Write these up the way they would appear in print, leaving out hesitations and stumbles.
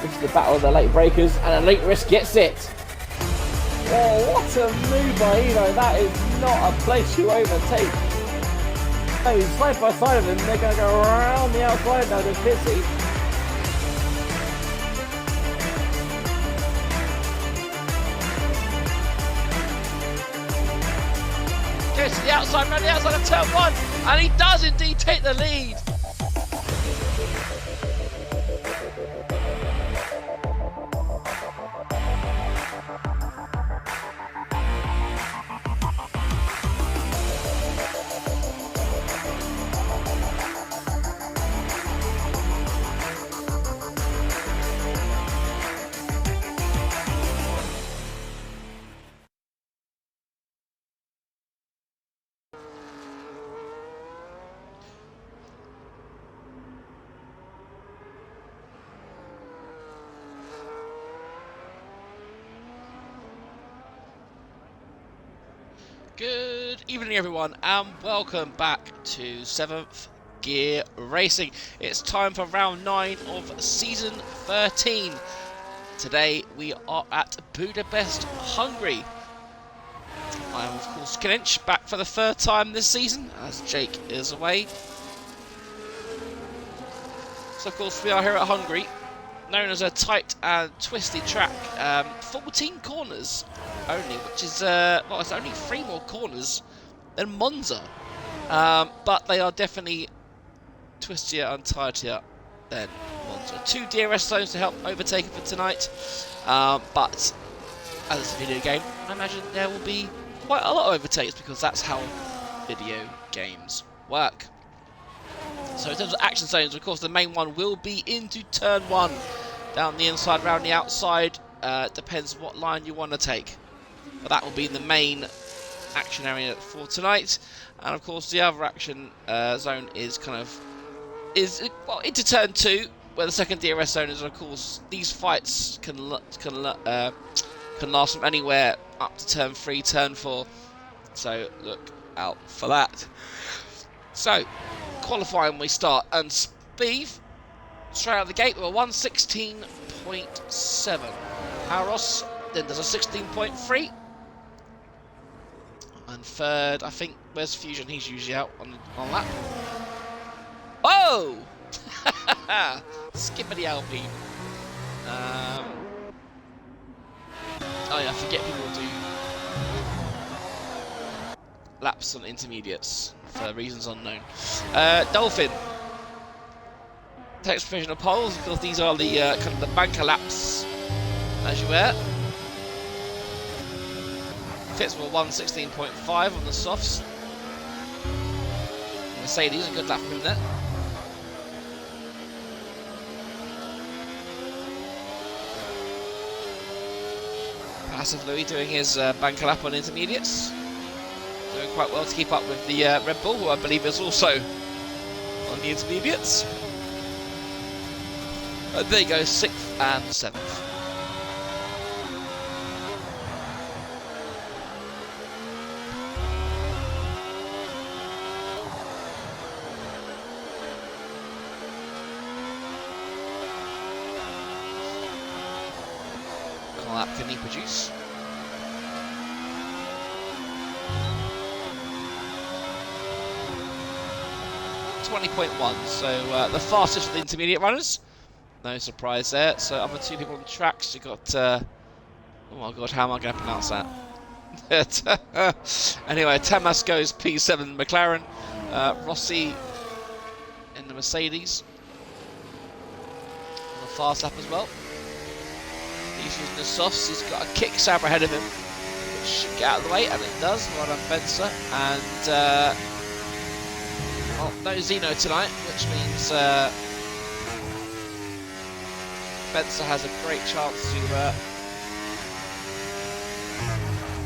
This is the battle of the late breakers, and Elite Risk gets it. Oh, what a move by Evo. That is not a place you overtake. Oh, he's side by side of him. They're going to go around the outside now to Pissy. Goes to the outside, around the outside of turn 1, and he does indeed take the lead. Good evening everyone and welcome back to 7th Gear Racing. It's time for round 9 of season 13. Today we are at Budapest, Hungary. I am of course Kinch, back for the 3rd time this season as Jake is away. So of course we are here at Hungary, known as a tight and twisty track. 14 corners only, which is well, it's only 3 more corners than Monza, but they are definitely twistier and tighter than Monza. 2 DRS zones to help overtake for tonight, but as it's a video game, I imagine there will be quite a lot of overtakes because that's how video games work. So in terms of action zones, of course the main one will be into turn 1, down the inside, round the outside. Depends what line you want to take. But that will be the main action area for tonight. And of course the other action zone is well, into turn 2, where the second DRS zone is. Of course these fights can last from anywhere up to turn 3, turn 4. So look out for that. So qualifying we start, and speed straight out of the gate with a 116.7. Haros then does a 16.3. And third, I think, where's Fusion? He's usually out on that. Oh! Skippity Alpine. Oh yeah, I forget people do laps on intermediates for reasons unknown. Dolphin takes provisional poles because these are the kind of the banker laps, as you were. Fits with a 116.5 on the softs. Mercedes, a good lap from him there. Passive Louis doing his banker lap on intermediates. Doing quite well to keep up with the Red Bull, who I believe is also on the intermediates. There you go, 6th and 7th. What lap can he produce? .1, so the fastest for the intermediate runners. No surprise there. So other 2 people on the tracks. You got oh my god, how am I going to pronounce that? Anyway, Tamas goes P7 McLaren, Rossi in the Mercedes on the fast lap as well. He's using the softs. He's got a kick Sabra ahead of him, which should get out of the way, and it does. Well done, Benzer. And well, no Zeno tonight, which means Benzer has a great chance to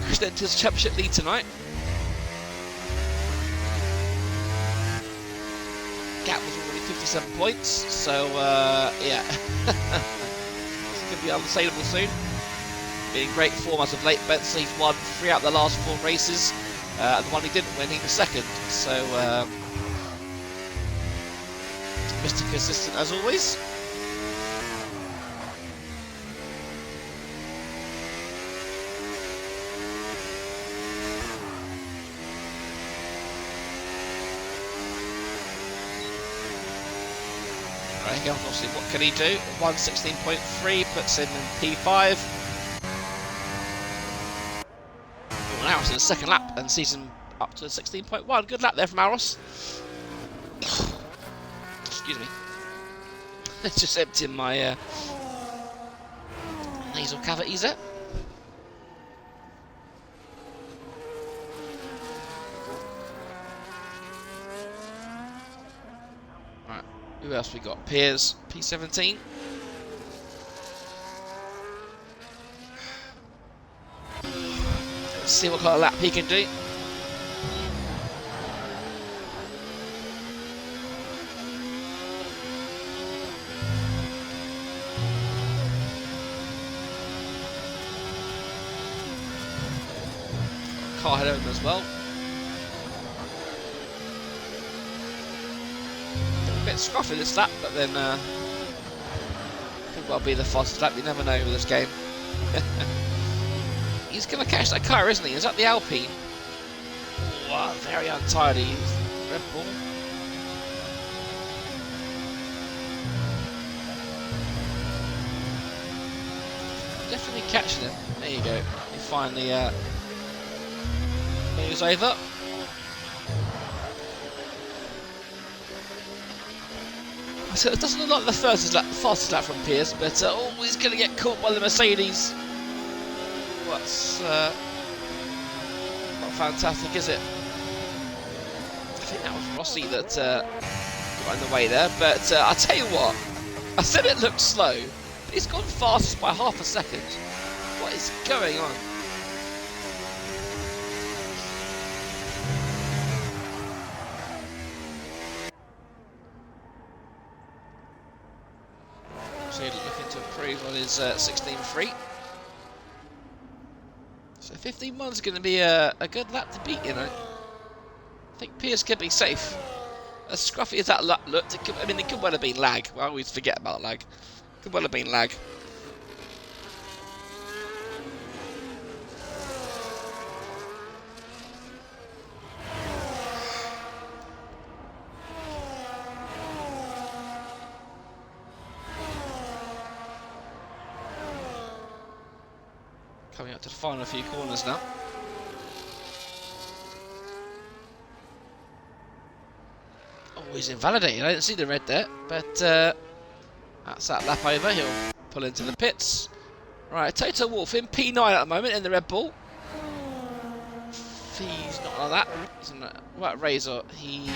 extend his championship lead tonight. Gap was already 57 points, so yeah, it's going to be unassailable soon. Being in great form as of late. Benzer, he's won 3 out of the last 4 races. The one he didn't win, he was 2nd. So Mr. Consistent as always. Right, here, obviously, what can he do? 1:16.3 puts him in P5. Well, now it's in the second lap and sees him up to 16.1. Good lap there from Aros. Excuse me. Just emptying my nasal cavities there. Right, who else we got? Piers, P17. Let's see what kind of lap he can do. Car ahead of him as well. A bit scruffy this lap, but then could well be the fastest lap. You never know with this game. He's going to catch that car, isn't he? Is that the Alpine? Wow, very untidy. Red Bull. Definitely catching him. There you go. He finally moves over. So it doesn't look like the fastest lap from Piers, but oh, he's going to get caught by the Mercedes. What's not fantastic, is it? I think that was Rossi that got in the way there, but I'll tell you what, I said it looked slow, but he's gone fastest by half a second. What is going on? So he's looking to improve on his 16.3. So 15.1 is going to be a good lap to beat, you know. I think Piers could be safe. As scruffy as that lap looked, it could well have been lag. I always forget about lag. Could well have been lag. Coming up to the final few corners now. Oh, he's invalidated. I didn't see the red there, but that's that lap over. He'll pull into the pits. Right, Toto Wolff in P9 at the moment in the Red Bull. He's not on that. He's on a White Razor. He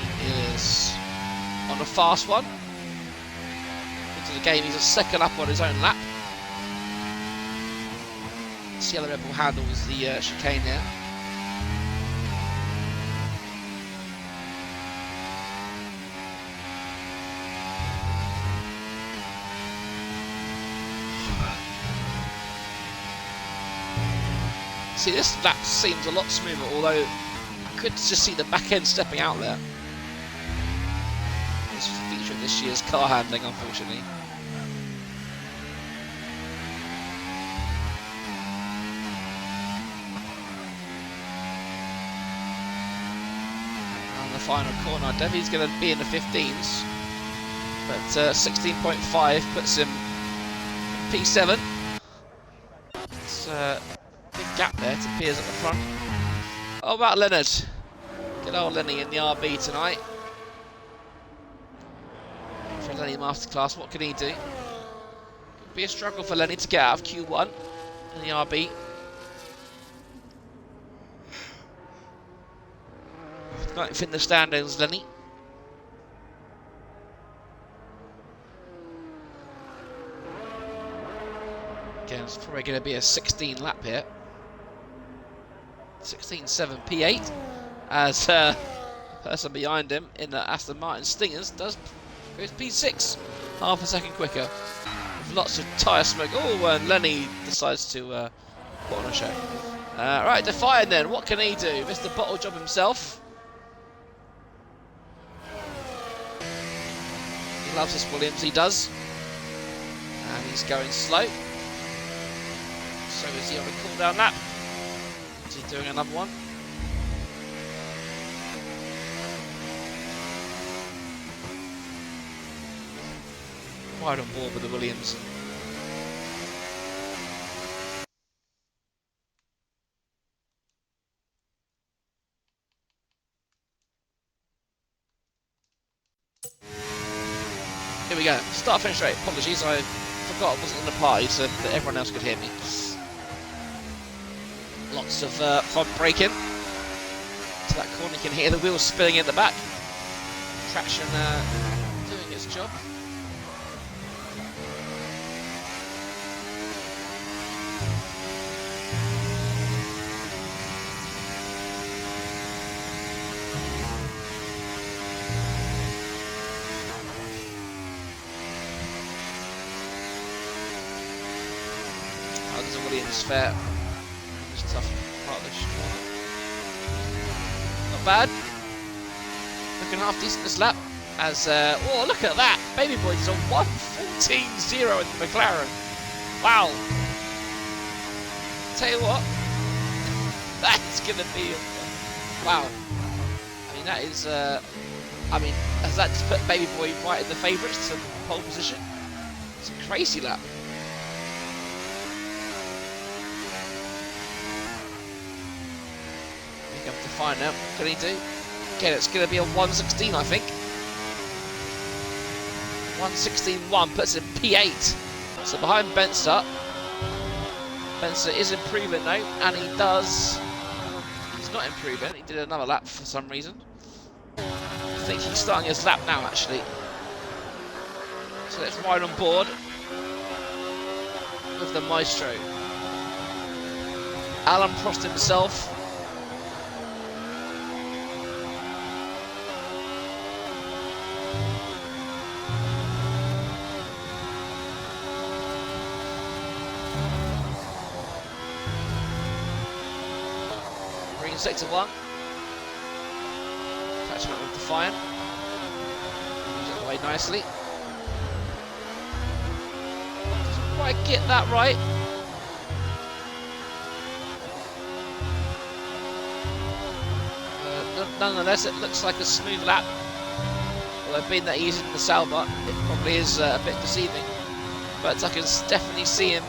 is on a fast one. Into the game, he's a second up on his own lap. See how the Red Bull handles the chicane here. See, this lap seems a lot smoother, although I could just see the back end stepping out there. This is a feature of this year's car handling, unfortunately. Final corner, Devi's going to be in the 15s, but 16.5 puts him in P7. It's a big gap there to Piers at the front. Oh, about Leonard. Good old Lenny in the RB tonight. For Lenny Masterclass, what can he do? Could be a struggle for Lenny to get out of Q1 in the RB. Ninth in the standings, Lenny. Again, it's probably going to be a 16 lap here. 16.7 P8, as the person behind him in the Aston Martin Stingers goes P6, half a second quicker. With lots of tyre smoke. Oh, and Lenny decides to put on a show. Right, Defiant then. What can he do? Mr. Bottle Job himself. He loves this Williams, he does. And he's going slow. So is he on a cool down lap? Is he doing another one? right on board with the Williams. Here we go. Start finish rate. Apologies, I forgot I wasn't in the party so that everyone else could hear me. Lots of front braking. To that corner, you can hear the wheels spinning in the back. Traction doing its job. How does a Williams fare? It's tough part of this corner. Not bad. Looking half decent this lap. As oh, look at that! Baby Boy is a 1:14.0 in the McLaren. Wow. Tell you what, that's gonna be wow. I mean, that is. I mean, has that just put Baby Boy right in the favourites to pole position? It's a crazy lap. To find out what can he do. Okay, it's going to be a 1:16, I think. 1:16.1 puts him P8. So behind Benster. Benster is improving now, and he does. He's not improving. He did another lap for some reason. I think he's starting his lap now, actually. So let's ride on board with the Maestro. Alan Prost himself. Sector 1. Catching up with Defiant. Moves it away nicely. Doesn't quite get that right. Nonetheless, it looks like a smooth lap. Although being that he's in the Sauber, it probably is a bit deceiving. But I can definitely see him.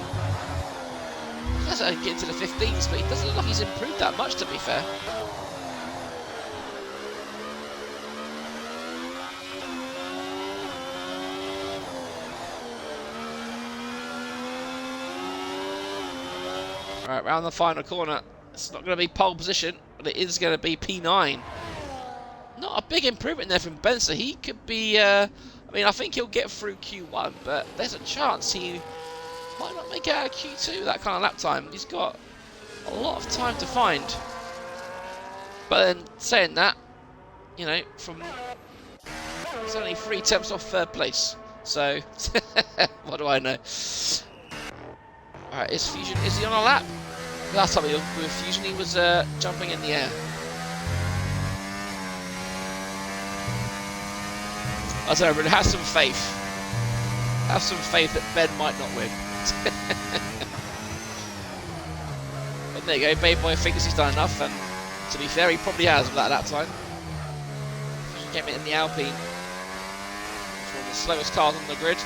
He doesn't get into the 15s, but he doesn't look like he's improved that much, to be fair. Right, round the final corner. It's not going to be pole position, but it is going to be P9. Not a big improvement there from Benson. He could be, I mean, I think he'll get through Q1, but there's a chance he might not make it out of Q2, that kind of lap time. He's got a lot of time to find. But then, saying that, you know, he's only 3 tenths off third place. So, what do I know? Alright, is he on a lap? Last time with Fusion, he was jumping in the air. I don't know, but have some faith. Have some faith that Ben might not win. But there you go, Baby Boy thinks he's done enough, and to be fair, he probably has with that lap time. Came in the Alpine. It's one of the slowest cars on the grid.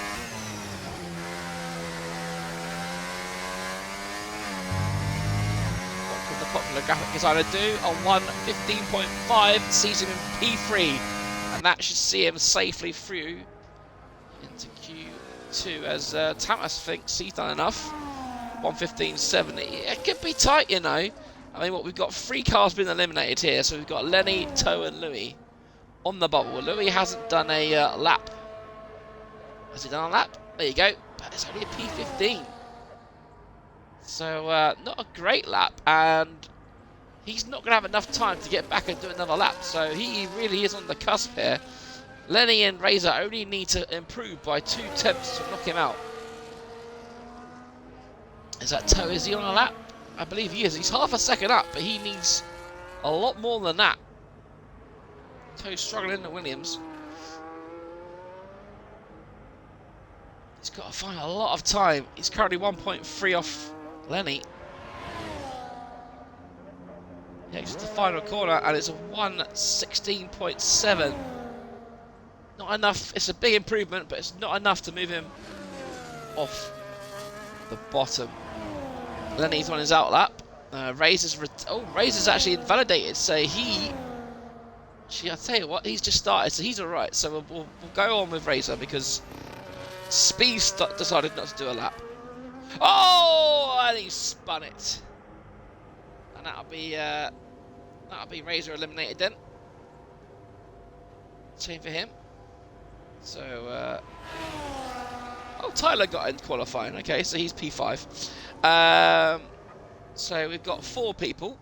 What could the popular graphic designer do? On 1:15.5 sees him in P3, and that should see him safely through into Q2 as Tamas thinks he's done enough. 1:15.7. It could be tight, you know. I mean, we've got 3 cars being eliminated here, so we've got Lenny, Toe, and Louis on the bubble. Louis hasn't done a lap. Has he done a lap? There you go. But it's only a P15. So, not a great lap, and he's not going to have enough time to get back and do another lap. So, he really is on the cusp here. Lenny and Razor only need to improve by 2 tenths to knock him out. Is that Toe? Is he on a lap? I believe he is. He's half a second up, but he needs a lot more than that. Toe's struggling at Williams. He's got to find a lot of time. He's currently 1.3 off Lenny. Yeah, it's the final corner, and it's a 1:16.7. Not not enough. It's a big improvement, but it's not enough to move him off the bottom. Lenny's on his outlap. Razor's actually invalidated, so I'll tell you what, he's just started, so he's alright. So we'll go on with Razor because Speed decided not to do a lap. Oh, and he spun it. And that'll be Razor eliminated then. Same for him. So, oh, Tyler got in qualifying. Okay, so he's P5. So we've got 4 people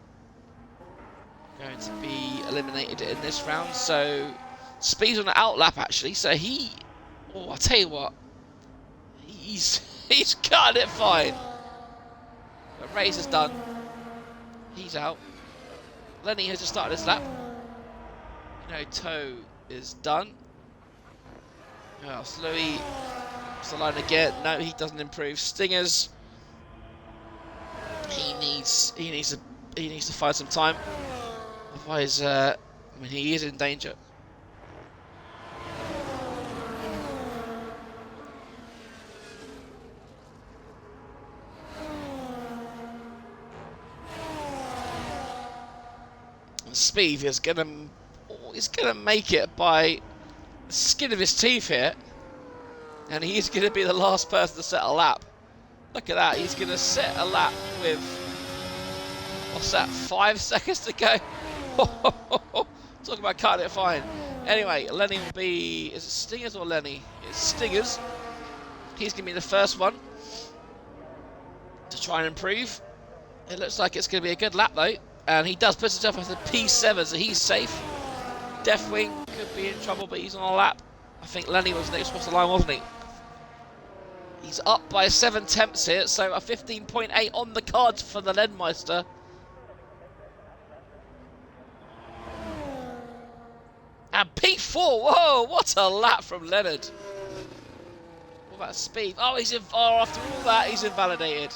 going to be eliminated in this round. So Speed's on the outlap actually. So I'll tell you what, he's cutting it fine. But Razor's done. He's out. Lenny has just started his lap. Toe is done. Oh, Louis off the line again. No, he doesn't improve. Stingers. He needs to find some time. Otherwise, he is in danger. And Speed is gonna make it by the skin of his teeth here, and he's gonna be the last person to set a lap. Look at that, he's gonna set a lap with, what's that, 5 seconds to go? Talk about cutting it fine. Anyway, Lenny will be, is it Stingers or Lenny? It's Stingers. He's gonna be the first one to try and improve. It looks like it's gonna be a good lap though, and he does put himself as a P7, so he's safe. Deathwing could be in trouble, but he's on a lap. I think Lenny was next across the line, wasn't he? He's up by 7 tenths here, so a 15.8 on the cards for the Ledmeister. And P4, whoa, what a lap from Leonard. What about Speed? Oh, after all that, he's invalidated.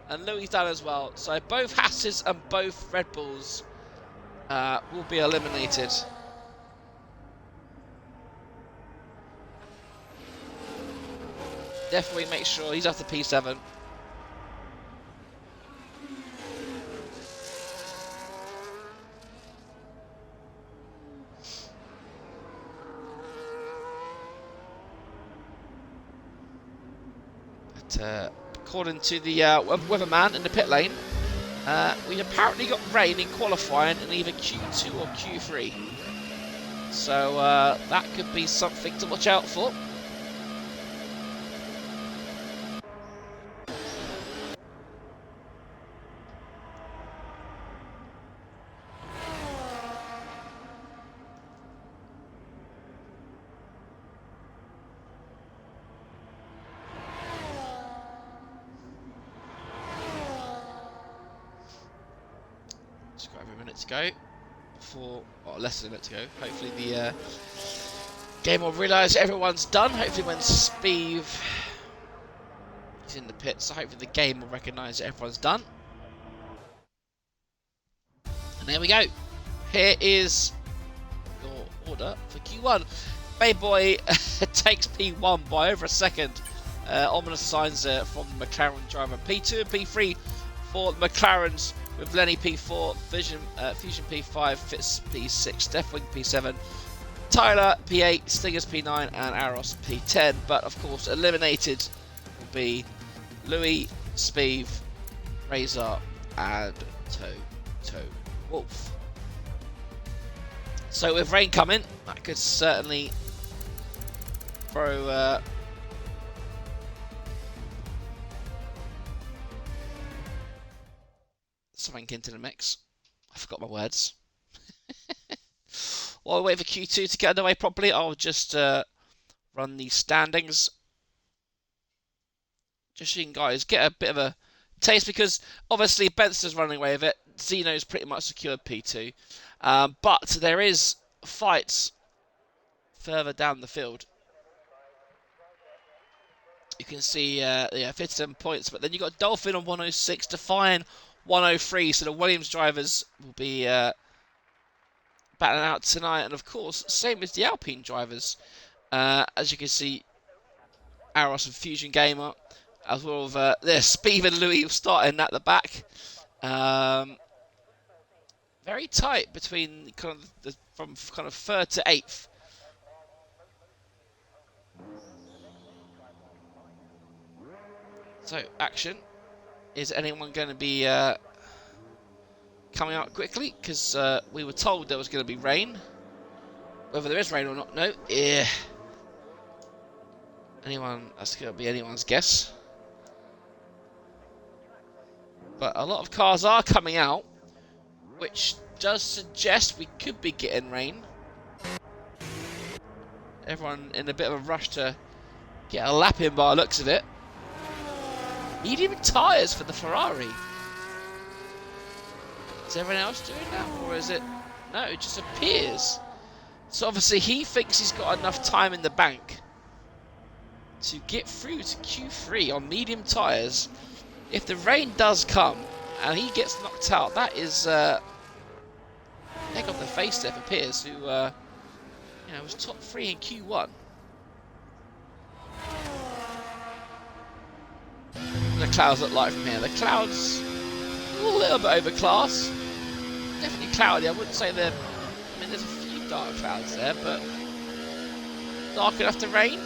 And Louis done as well. So both Hasses and both Red Bulls will be eliminated. Definitely make sure he's after P7. But according to the weatherman in the pit lane, we apparently got rain in qualifying in either Q2 or Q3. So that could be something to watch out for. Just got every minute to go less than a minute to go. Hopefully the game will realise everyone's done. Hopefully when Speed is in the pit, so hopefully the game will recognise that everyone's done. And there we go. Here is your order for Q1. Bayboy takes P1 by over a second. Ominous signs from the McLaren driver. P2 and P3 for the McLarens, with Lenny P4, Fusion P5, Fitz P6, Deathwing P7, Tyler P8, Stingers P9, and Aros P10. But of course, eliminated will be Louis, Speed, Razor, and Toe Wolf. So with rain coming, that could certainly throw something into the mix. I forgot my words. While I wait for Q2 to get underway properly, I'll just run the standings. Just so you guys get a bit of a taste, because obviously Benson's running away with it. Zeno's pretty much secured P2. But there is fights further down the field. You can see 57 points, but then you've got Dolphin on 106, Defiant 103, so the Williams drivers will be battling out tonight, and of course, same as the Alpine drivers. As you can see, Aros and Fusion Gamer, as well as Speed and Louis starting at the back. Very tight between kind of from kind of third to eighth. So action. Is anyone going to be coming out quickly? Because we were told there was going to be rain. Whether there is rain or not, no. Yeah. That's going to be anyone's guess. But a lot of cars are coming out, which does suggest we could be getting rain. Everyone in a bit of a rush to get a lap in by the looks of it. Medium tyres for the Ferrari. Is everyone else doing that, or is it... No, it just appears. So obviously he thinks he's got enough time in the bank to get through to Q3 on medium tyres. If the rain does come and he gets knocked out, that is egg on the face there for Piers, who was top 3 in Q1. What do the clouds look like from here? The clouds a little bit overcast. Definitely cloudy. I wouldn't say they're... I mean, there's a few dark clouds there, but dark enough to rain?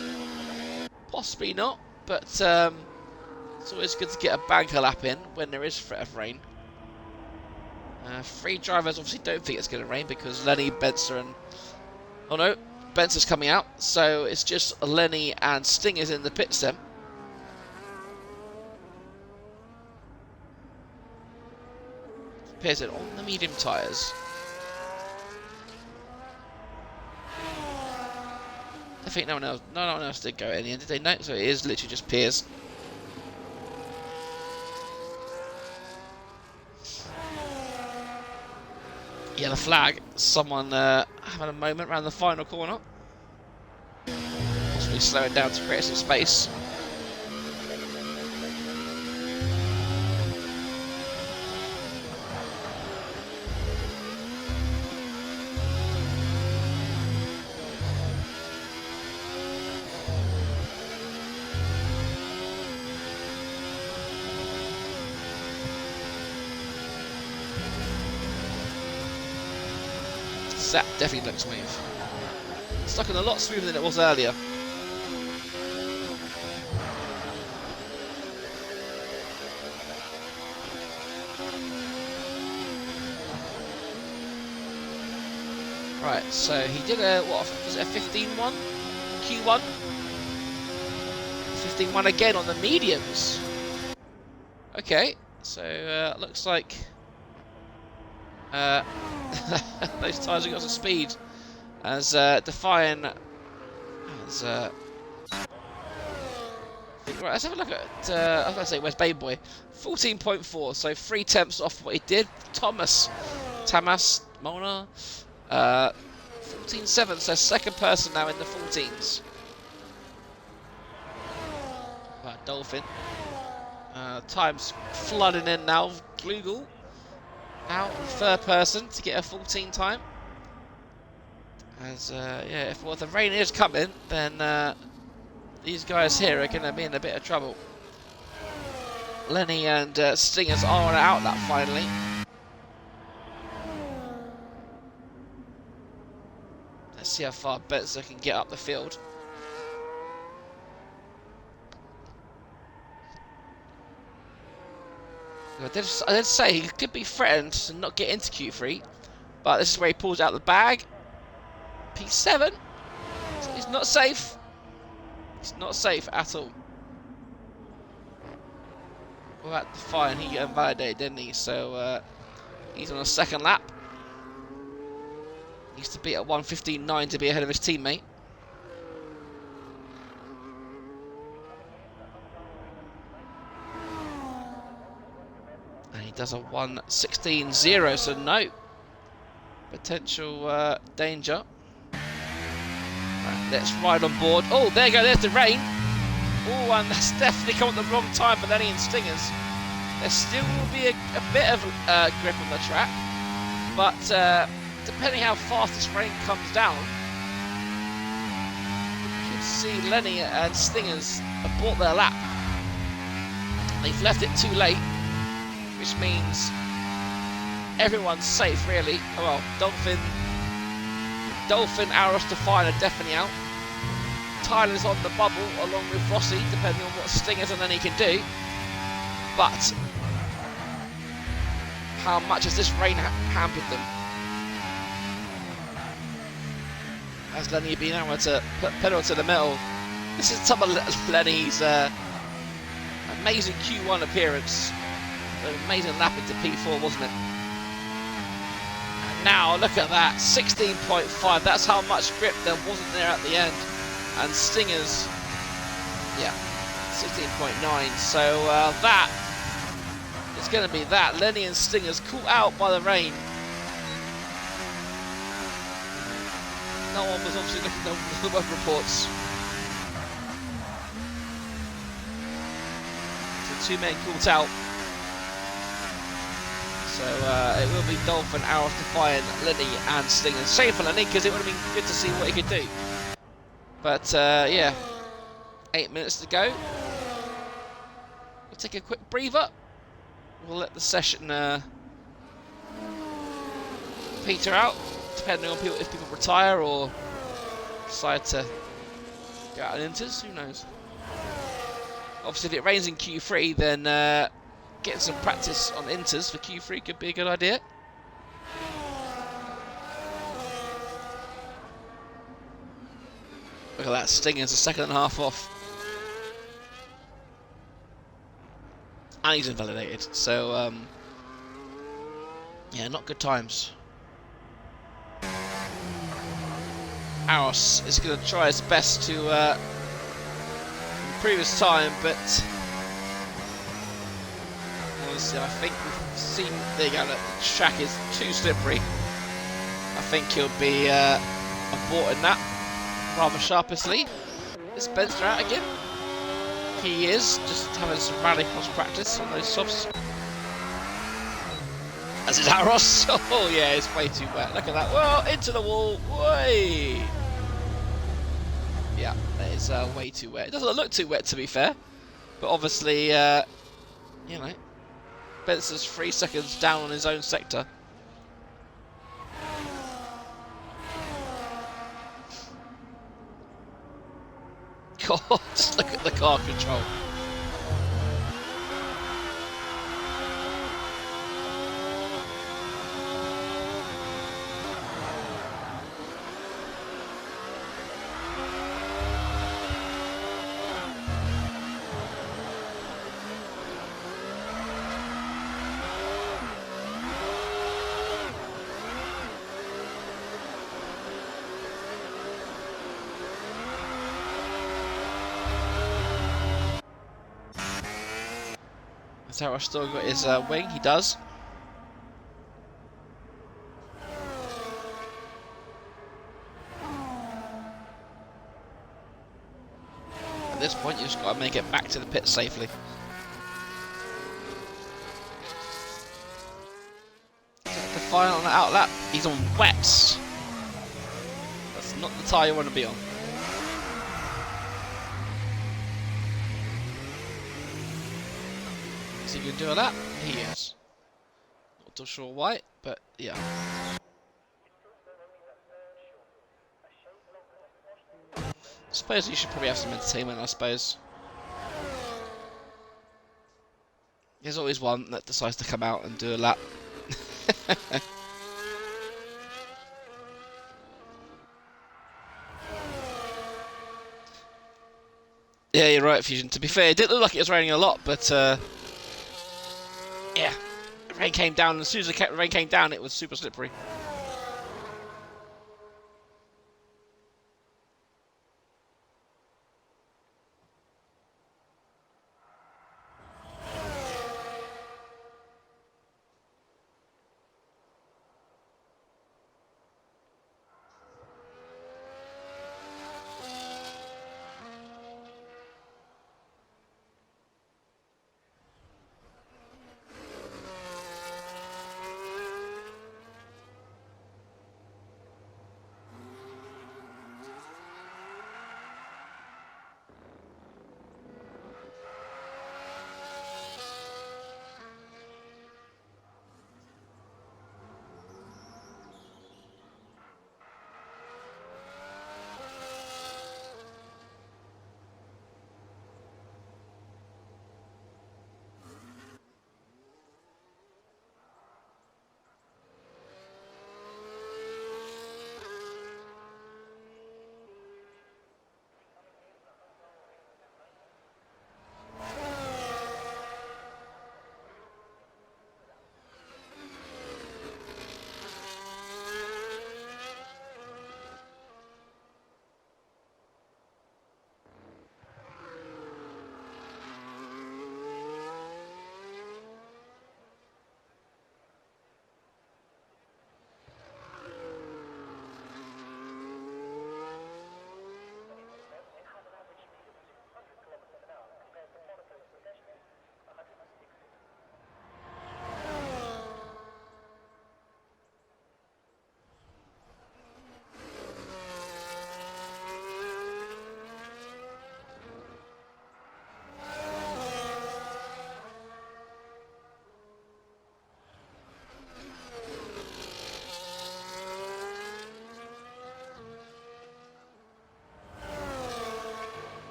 Possibly not, but it's always good to get a banker lap in when there is threat of rain. 3 drivers obviously don't think it's going to rain because Lenny, Benzer and... Oh no, Benzer's coming out, so it's just Lenny and Stingers in the pits then. Appears it on the medium tyres. I think no one else did go at the end, did they? No, so it is literally just Piers. Yellow flag. Someone having a moment around the final corner. Possibly slowing down to create some space. That definitely looks smooth. It's looking a lot smoother than it was earlier. Right, so he did a, what was it, a 15-1? Q1? 15-1 again on the mediums. Okay, so looks like those tyres have got some speed as Defiant as right, let's have a look at I was going to say where's Baby Boy. 14.4, so 3 tenths off what he did. Tamas Mona 14.7, so second person now in the 14s. Right, Dolphin time's flooding in now. Glugel out third person to get a 14 time. As yeah, if the rain is coming, then these guys here are going to be in a bit of trouble. Lenny and Stingers are on an outlap finally. Let's see how far Betzer can get up the field. I did say he could be threatened to not get into Q3, but this is where he pulls out the bag. P7. So he's not safe. He's not safe at all. Well, that fine, he invalidated, didn't he? So he's on a second lap. Needs to be at 1:15.9 to be ahead of his teammate. And he does a 1:16.0, so no potential danger. Right, let's ride on board. Oh, there you go, there's the rain. Oh, and that's definitely come at the wrong time for Lenny and Stingers. There still will be a bit of grip on the track, but depending how fast this rain comes down, you can see Lenny and Stingers have bought their lap. They've left it too late, which means everyone's safe, really. Well, Dolphin, Aros, Define are definitely out. Tyler's on the bubble along with Rossi, depending on what Stingers and Lenny can do. But how much has this rain hampered them? Has Lenny been able to put pedal to the metal? This is some of Lenny's amazing Q1 appearance. An amazing lap into P4, wasn't it? And now, look at that, 16.5. That's how much grip there wasn't there at the end. And Stingers, yeah, 16.9. So that is going to be that. Lenny and Stingers caught out by the rain. No one was obviously looking at the weather reports. So 2 men caught out. So it will be Dolphin, Aros, Defiant, Lenny and Stingers. Shame for Lenny, because it would have been good to see what he could do. But yeah, 8 minutes to go. We'll take a quick breather. We'll let the session peter out, depending on if people retire or decide to go out on inters. Who knows? Obviously, if it rains in Q3, then getting some practice on inters for Q3 could be a good idea. Look at that, Stinger's a second and a half off. And he's invalidated, so yeah, not good times. Aros is going to try his best to improve his time, but honestly, I think we've seen, there you go, the track is too slippery. I think he'll be aborting that rather sharply. Is Spencer out again? He is, just having some rallycross practice on those softs. As is Aros. Oh yeah, it's way too wet. Look at that. Well, into the wall. Way. Yeah, that is way too wet. It doesn't look too wet, to be fair. But obviously, you know, Spencer's 3 seconds down on his own sector. God, just look at the car control. Has Aros still got his wing? He does. At this point, you just got to make it back to the pit safely. The final on the outlap, he's on wets. That's not the tyre you want to be on. Is he going to do that? He is. Not too sure why, but yeah. I suppose you should probably have some entertainment, I suppose. There's always one that decides to come out and do a lap. Yeah, you're right, Fusion. To be fair, it didn't look like it was raining a lot, but yeah, the rain came down, and as soon as the rain came down, it was super slippery.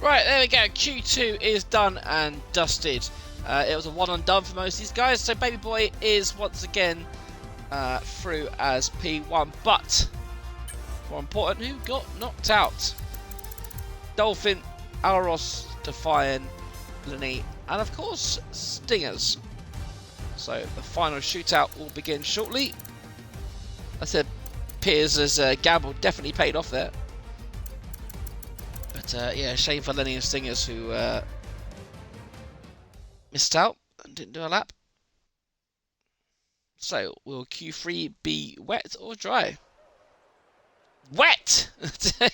Right, there we go. Q2 is done and dusted. It was a one and done for most of these guys, so Baby Boy is once again through as P1. But more important, who got knocked out? Dolphin, Alros, Defiant, Lenny, and of course Stingers. So the final shootout will begin shortly. I said Piers' gamble definitely paid off there. But yeah, shame for Lenny and Stingers who missed out and didn't do a lap. So will Q3 be wet or dry? Wet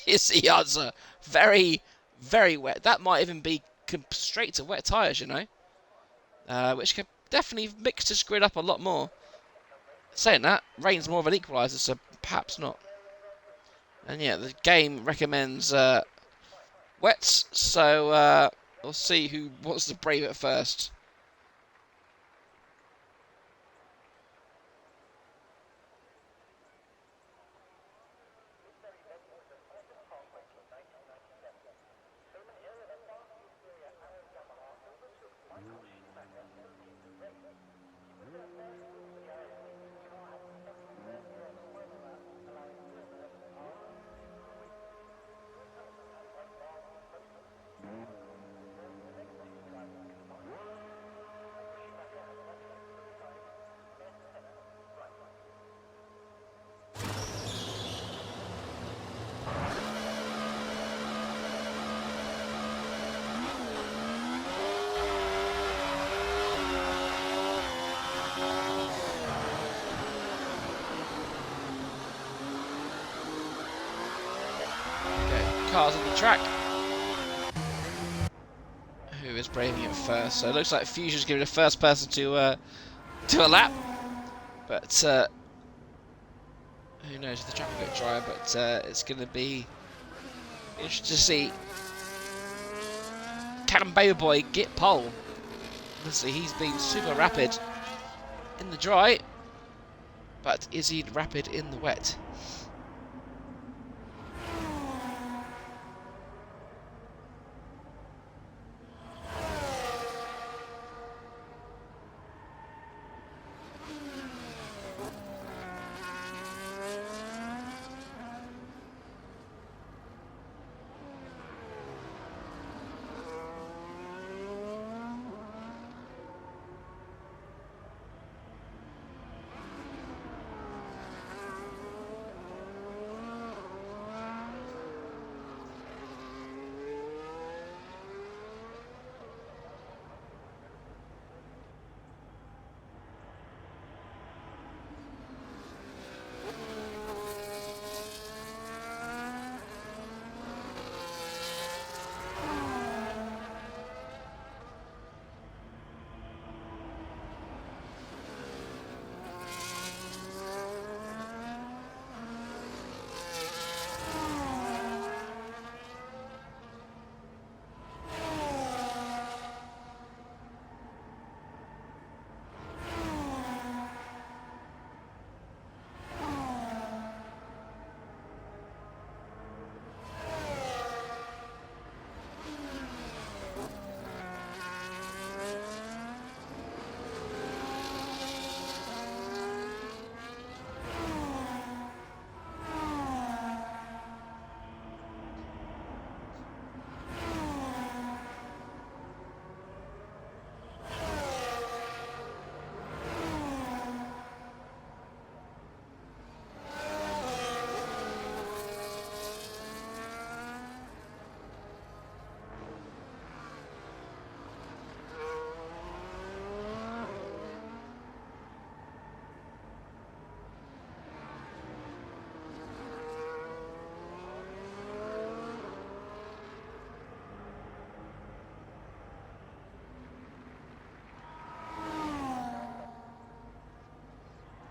is the answer. Very, very wet. That might even be straight to wet tyres, you know. Which can definitely mix this grid up a lot more. Saying that, rain's more of an equaliser, so perhaps not. And yeah, the game recommends wets, so we'll see who wants to brave it first. Cars on the track. Who is braving it first? So it looks like Fusion's giving the first person to a lap, but who knows if the track will get dry. But it's going to be interesting to see. Can Baby Boy get pole? Obviously, he's been super rapid in the dry, but is he rapid in the wet?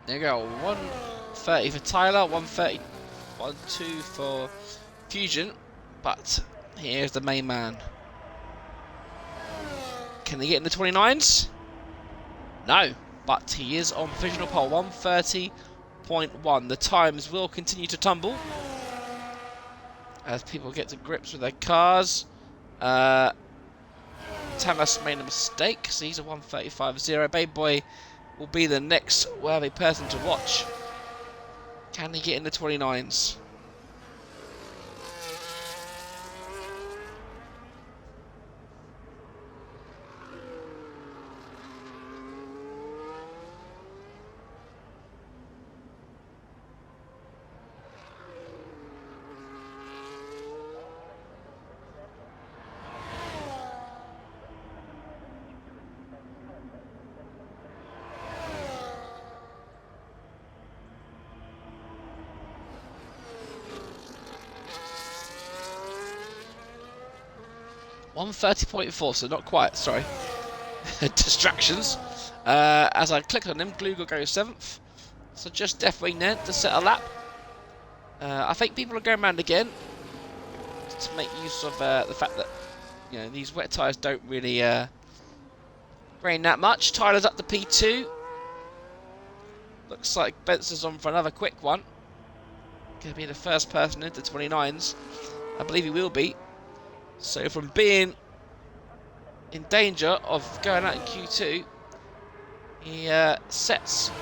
There you go, 130 for Tyler, 130, 1-2 for Fusion, but here's the main man. Can he get in the 29s? No, but he is on provisional pole, 130.1. The times will continue to tumble as people get to grips with their cars. Tamas made a mistake, so he's a 1:35.0. Baby Boy will be the next worthy person to watch. Can he get in the 29s? .130.4, so not quite, sorry. Distractions. As I click on him, Glugel goes 7th. So just Death Wing then to set a lap. I think people are going around again to make use of the fact that these wet tyres don't really rain that much. Tyler's up to P2. Looks like Benson's on for another quick one. Going to be the first person into 29s. I believe he will be. So from being in danger of going out in Q2, he sets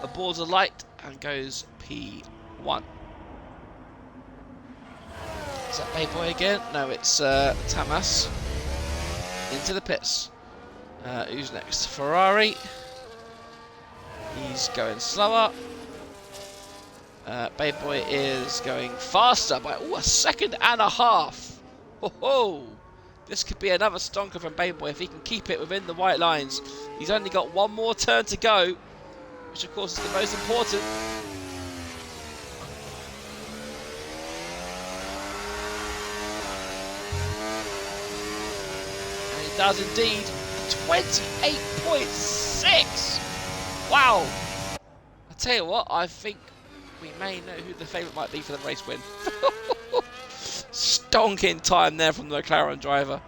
aboard the light and goes P1. Is that Baby Boy again? No, it's Tamas. Into the pits. Who's next? Ferrari. He's going slower. Baby Boy is going faster by a second and a half. Ho! This could be another stonker from Baby Boy if he can keep it within the white lines. He's only got one more turn to go, which of course is the most important. And he does indeed. 28.6! Wow! I tell you what, I think we may know who the favourite might be for the race win. Stonking time there from the McLaren driver.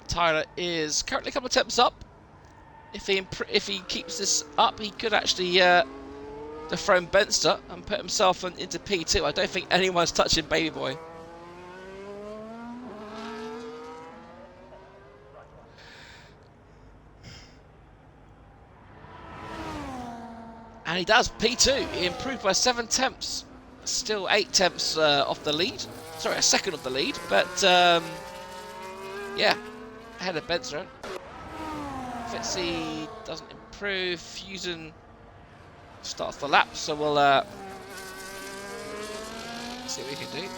Tyler is currently a couple of temps up. If he keeps this up, he could actually dethrone Benster and put himself into P2. I don't think anyone's touching Baby Boy. And he does P2. He improved by 7 temps. Still 8 temps off the lead. Sorry, a second of the lead. But yeah, ahead of Benzer. Fitzy doesn't improve. Fusion starts the lap, so we'll see what we can do.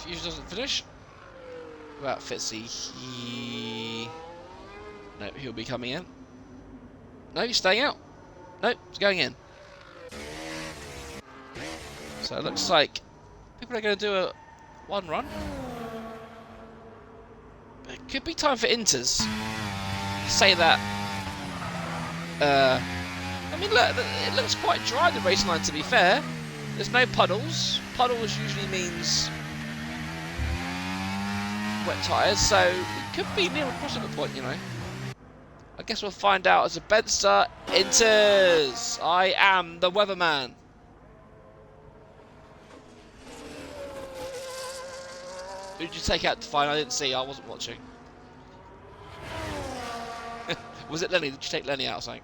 Fusion doesn't finish. What about Fitzy? No, he'll be coming in. No, he's staying out. No, he's going in. So it looks like people are going to do a one run. It could be time for Inters. Say that. I mean, look, it looks quite dry, the race line, to be fair. There's no puddles. Puddles usually means wet tyres, so it could be near a crossover point, you know. I guess we'll find out as a Benster enters. I am the weatherman. Who did you take out to find? I didn't see, I wasn't watching. Was it Lenny? Did you take Lenny out or something?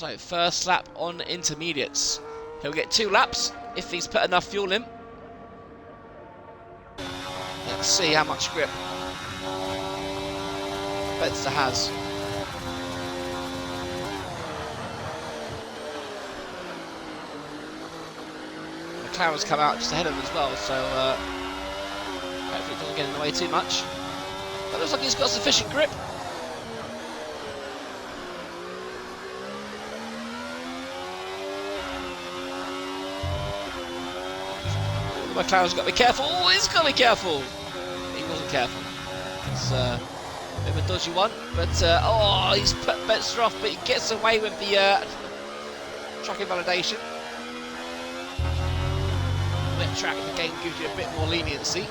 So, first lap on intermediates. He'll get 2 laps if he's put enough fuel in. Let's see how much grip Spencer has. McLaren's come out just ahead of him as well, so hopefully it doesn't get in the way too much. But it looks like he's got sufficient grip. McLaren's got to be careful. Oh, he's got to be careful. He wasn't careful. It's a bit of a dodgy one, but oh, he's put Spencer off, but he gets away with the track invalidation. Wet track in the game gives you a bit more leniency.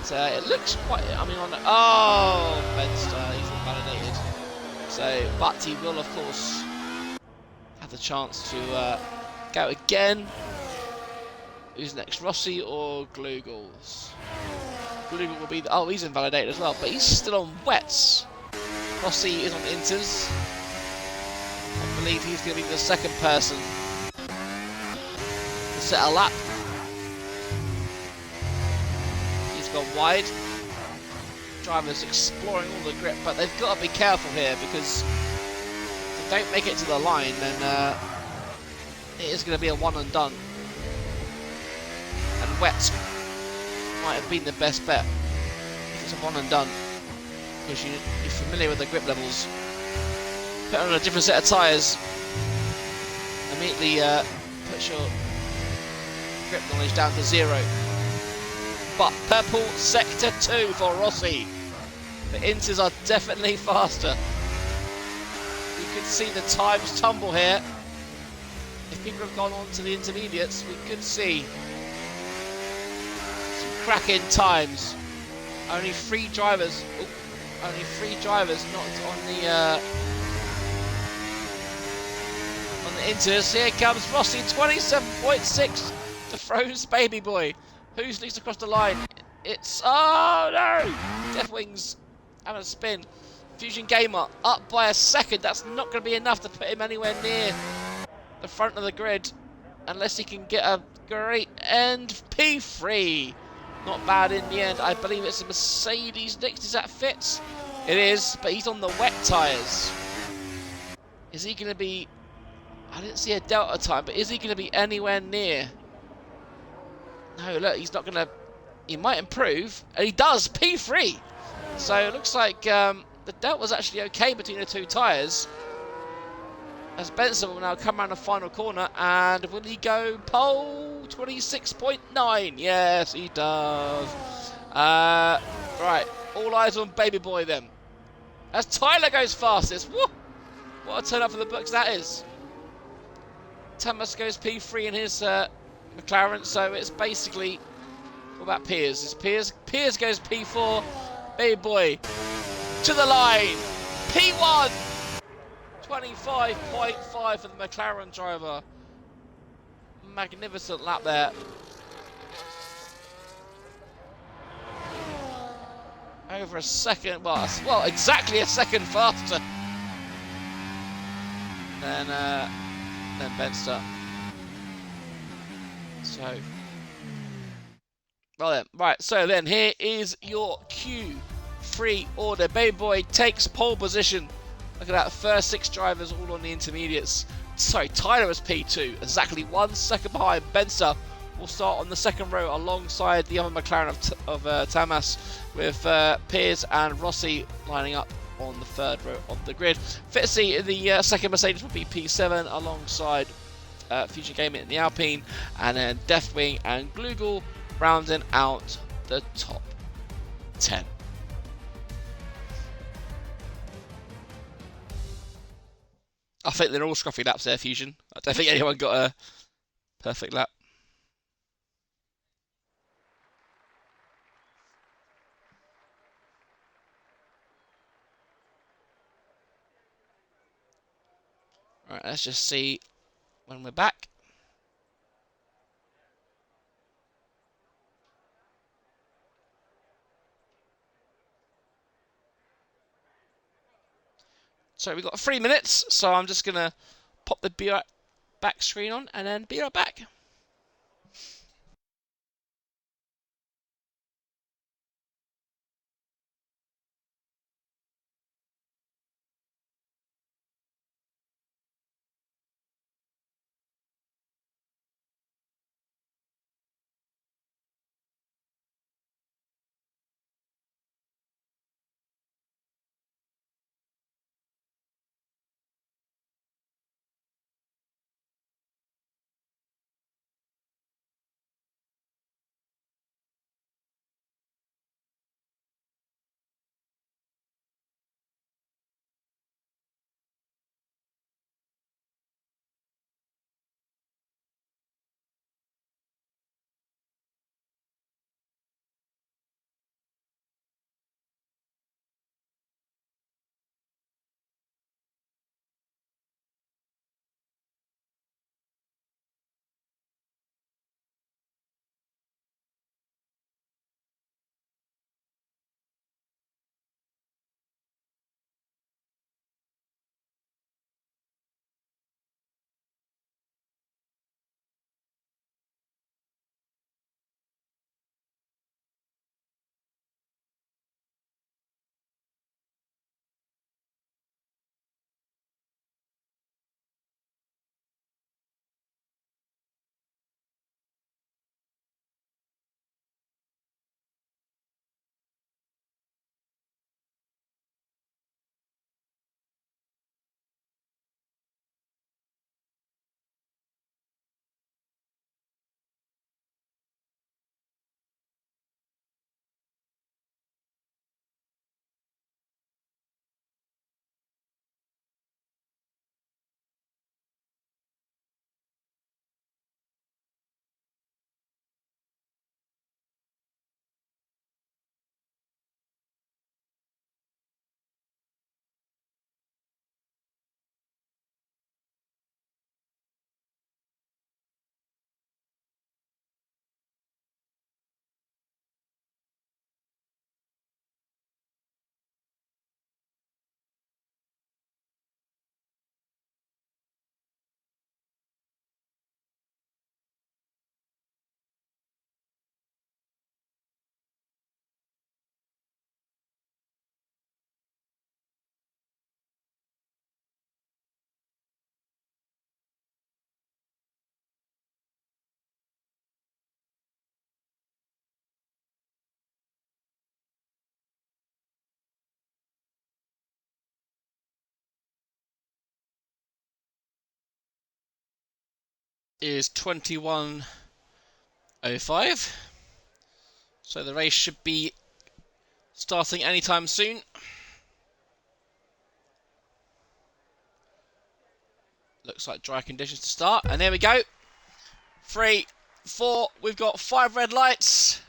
But, it looks quite. I mean, Spencer, he's invalidated. So, but he will, of course, have the chance to go again. Who's next, Rossi or Glugels? Glugel will be the, oh, he's invalidated as well, but he's still on wets. Rossi is on inters. I believe he's going to be the second person to set a lap. He's gone wide. Drivers exploring all the grip, but they've got to be careful here because if they don't make it to the line, then it is going to be a one and done. And wets might have been the best bet if it's a one and done, because you're familiar with the grip levels. Put on a different set of tyres, immediately puts your grip knowledge down to 0. But purple sector 2 for Rossi. The inters are definitely faster. You could see the times tumble here. If people have gone on to the intermediates, we could see cracking times. Only 3 drivers. Only 3 drivers not on the inters. Here comes Rossi, 27.6 to Froze Baby Boy. Who's least across the line? It's oh no! Deathwings having a spin. Fusion Gamer up by a second. That's not going to be enough to put him anywhere near the front of the grid, unless he can get a great end. P3. Not bad in the end. I believe it's a Mercedes next. Is that Fitz? It is, but he's on the wet tyres. Is he going to be... I didn't see a delta time, but is he going to be anywhere near? No, look, he's not going to... He might improve, and he does, P3! So it looks like the delta's actually okay between the 2 tyres. As Benson will now come around the final corner, and will he go pole 26.9? Yes, he does. Right, all eyes on Baby Boy then. As Tyler goes fastest. Woo! What a turn up for the books that is. Thomas goes P3 in his McLaren, so it's basically... What about Piers? Is Piers goes P4. Baby Boy to the line. P1. 25.5 for the McLaren driver. Magnificent lap there. Over a second, well, exactly a second faster than Benster. So, well then, right. So then, here is your Q3 order. Baby Boy takes pole position. Look at that, first 6 drivers all on the intermediates. Sorry, Tyler is P2, exactly 1 second behind. Benster will start on the second row alongside the other McLaren of Tamas, with Piers and Rossi lining up on the third row of the grid. Fitzy, the second Mercedes, will be P7 alongside Future Gaming in the Alpine, and then Deathwing and Glugel rounding out the top 10. I think they're all scruffy laps there, Fusion. I don't think anyone got a perfect lap. Right, let's just see when we're back. So we've got 3 minutes, so I'm just going to pop the be right back screen on and then be right back. Is 21:05, so the race should be starting anytime soon. Looks like dry conditions to start, and there we go. 3, 4, we've got 5 red lights,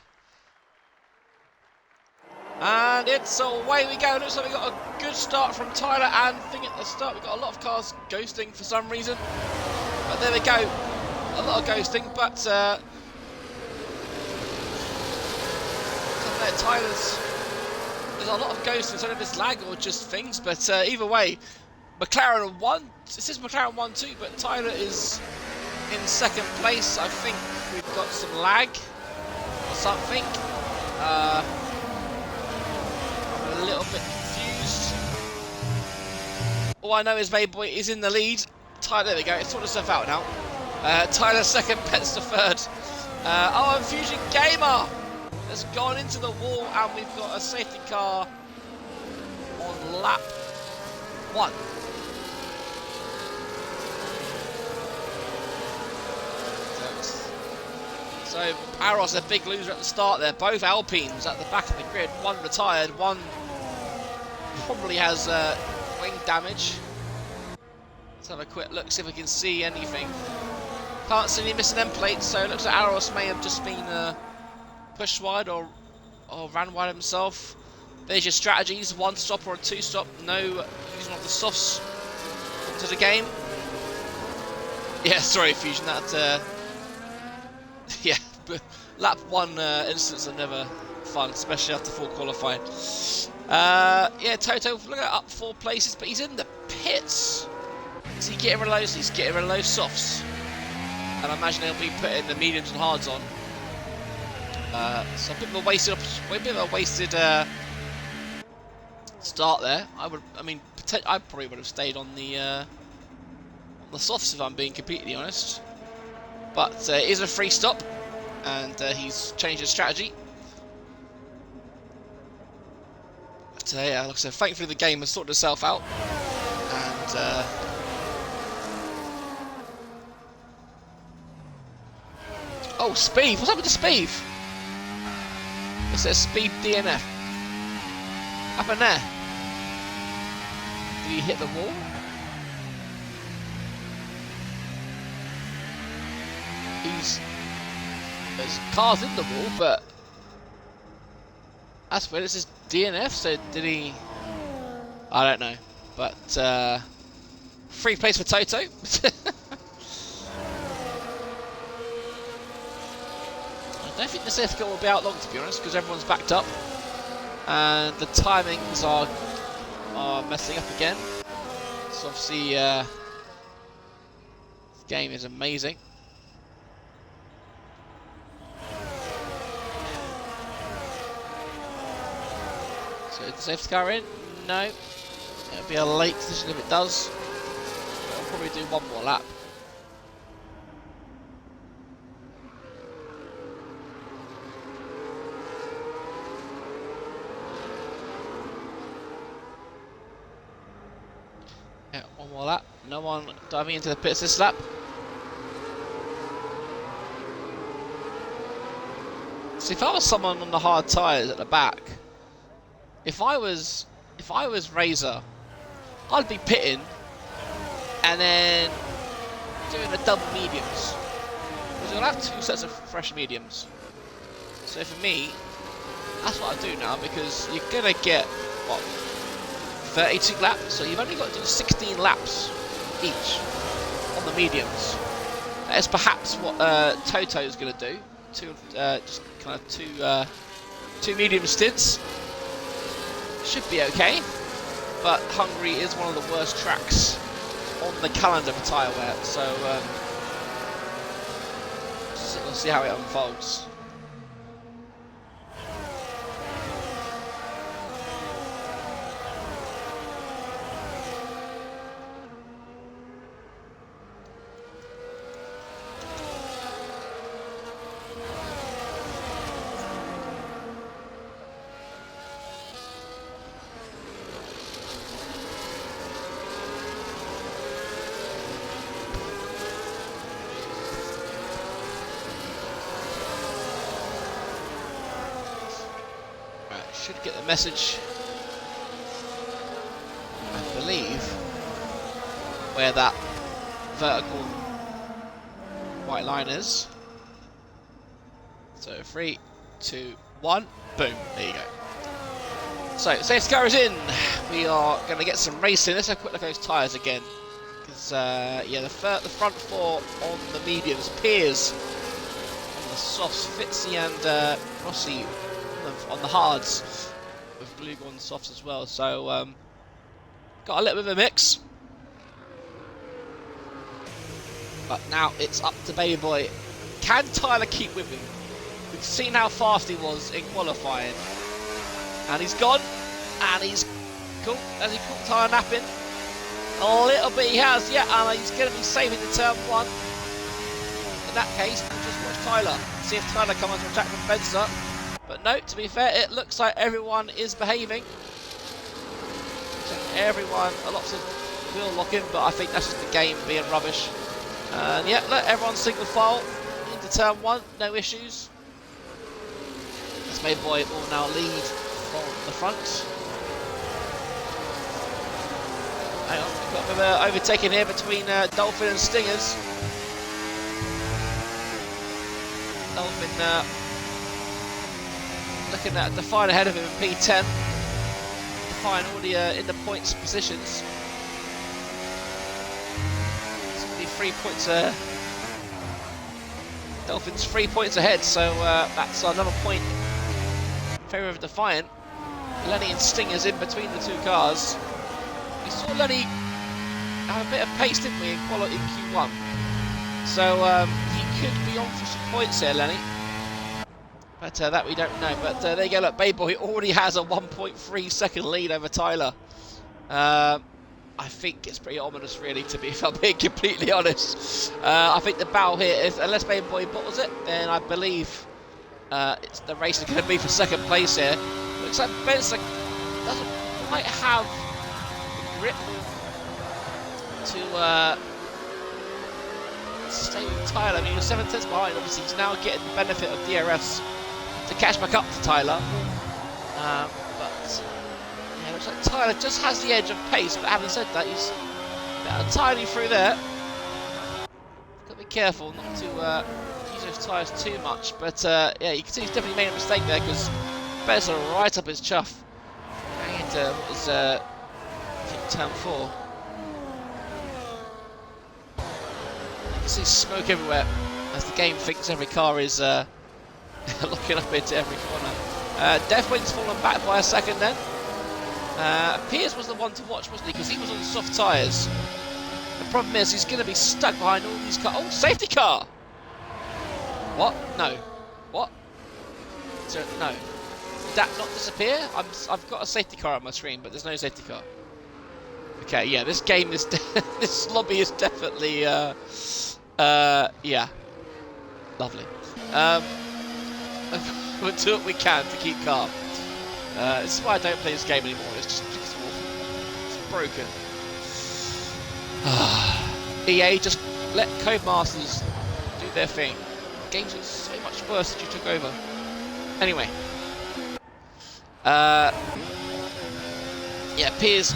and it's away we go. Looks like we got a good start from Tyler, and I think at the start we got a lot of cars ghosting for some reason, but there we go. A lot of ghosting, but Tyler's, there's a lot of ghosting. I don't know if it's lag or just things, but either way, McLaren won. It says McLaren won too, but Tyler is in second place. I think we've got some lag or something. I'm a little bit confused. All I know is Mayboy is in the lead. Tyler, there we go. It's sorted itself out now. Tyler second, Pets to third. Oh, and Fusion Gamer has gone into the wall, and we've got a safety car on lap 1. So Aros a big loser at the start there. Both Alpines at the back of the grid. One retired, one probably has wing damage. Let's have a quick look, see if we can see anything. Can't see any missing end plates, so it looks like Aros may have just been pushed wide or ran wide himself. There's your strategies, 1 stop or a 2 stop, no using of the softs into the game. Yeah, sorry Fusion, that yeah, but lap 1 incidents are never fun, especially after full qualifying. Yeah, Toto look at up 4 places, but he's in the pits. Is he getting rid of those? He's getting rid of those softs. And I imagine he'll be putting the mediums and hards on. So a bit of a wasted start there. I probably would have stayed on the softs if I'm being completely honest. But it is a free stop, and he's changed his strategy. But yeah, like I said, thankfully the game has sorted itself out, and oh, Speed! What's happened to Speed? It says Speed DNF. What happened there? Did he hit the wall? There's cars in the wall, but that's weird. It says DNF, so did he? I don't know. But free place for Toto. I don't think the safety car will be out long, to be honest, because everyone's backed up, and the timings are messing up again. So obviously, this game is amazing. So is the safety car in? No. It'll be a late decision if it does. I'll probably do one more lap. Yeah, one more lap. No one diving into the pits this lap. So if I was someone on the hard tyres at the back, if I was Razor, I'd be pitting and then doing the double mediums, because you'll have 2 sets of fresh mediums. So for me, that's what I do now, because you're gonna get what, 32 laps, so you've only got to do 16 laps each on the mediums. That is perhaps what Toto is going to do. Just kind of two medium stints. Should be okay, but Hungary is one of the worst tracks on the calendar for tyre wear, so we'll see how it unfolds. Should get the message, I believe, where that vertical white line is. So 3, 2, 1, boom, there you go. So safety car is in. We are going to get some racing. Let's have a quick look at those tyres again, because yeah, the front 4 on the mediums, Piers on the softs, Fitzy and Rossi on the hards, with Glug on the softs as well. So got a little bit of a mix, but now it's up to Baby Boy. Can Tyler keep with him? We've seen how fast he was in qualifying, and he's gone, and he's cool. Has he caught Tyler napping? A little bit he has, yeah, and he's going to be saving the turn 1. In that case, we'll just watch Tyler, see if Tyler comes to attack from Spencer. But no, to be fair, it looks like everyone is behaving. So everyone, lots of wheel locking, but I think that's just the game being rubbish. And yeah, look, everyone's single file into turn 1, no issues. This Baby Boy will now lead from the front. Hang on, we've got a bit of overtaking here between Dolphin and Stingers. Dolphin looking at Define ahead of him in P10. Define already in the points positions. It's going to be 3 points. Dolphin's 3 points ahead, so that's another point in favour of Defiant. Lenny and Stingers in between the two cars. We saw Lenny have a bit of pace, didn't we, in quality in Q1? So he could be on for some points here, Lenny. But that we don't know. But there you go, look, Baby Boy already has a 1.3 second lead over Tyler. I think it's pretty ominous, really, if I'm being completely honest. I think the battle here, unless Baby Boy bottles it, then I believe the race is going to be for second place here. Looks like Benson doesn't quite have the grip to stay with Tyler. I mean, he was 7 tenths behind. Obviously, he's now getting the benefit of DRS to catch back up to Tyler. But yeah, looks like Tyler just has the edge of pace. But having said that, he's tiny through there. Got to be careful not to use those tyres too much. But yeah, you can see he's definitely made a mistake there because Ben's right up his chuff. Going into what is I think turn 4. You can see smoke everywhere as the game thinks every car is looking up into every corner. Deathwind's fallen back by a second then. Piers was the one to watch, wasn't he? Because he was on soft tyres. The problem is he's going to be stuck behind all these cars. Oh, safety car! What? No. What? No. Did that not disappear? I've got a safety car on my screen, but there's no safety car. Okay, yeah, this game is... this lobby is definitely... yeah. Lovely. We'll do what we can to keep calm. This is why I don't play this game anymore. It's just awful. It's broken. EA, just let Codemasters do their thing. The games are so much worse since you took over. Anyway. Yeah, Piers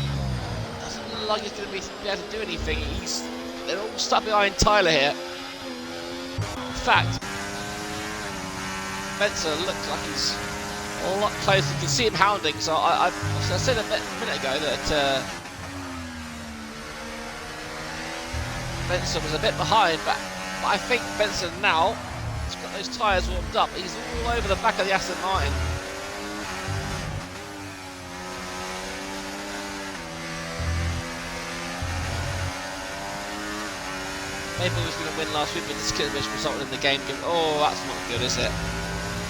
doesn't look like he's going to be able to do anything. They're all stuck behind Tyler here. In fact, Spencer looks like he's a lot closer. You can see him hounding. So I said a minute ago that Benson was a bit behind, but I think Benson now has got those tyres warmed up. He's all over the back of the Aston Martin. Maybe he was going to win last week, but this could have resulted in the game. Oh, that's not good, is it?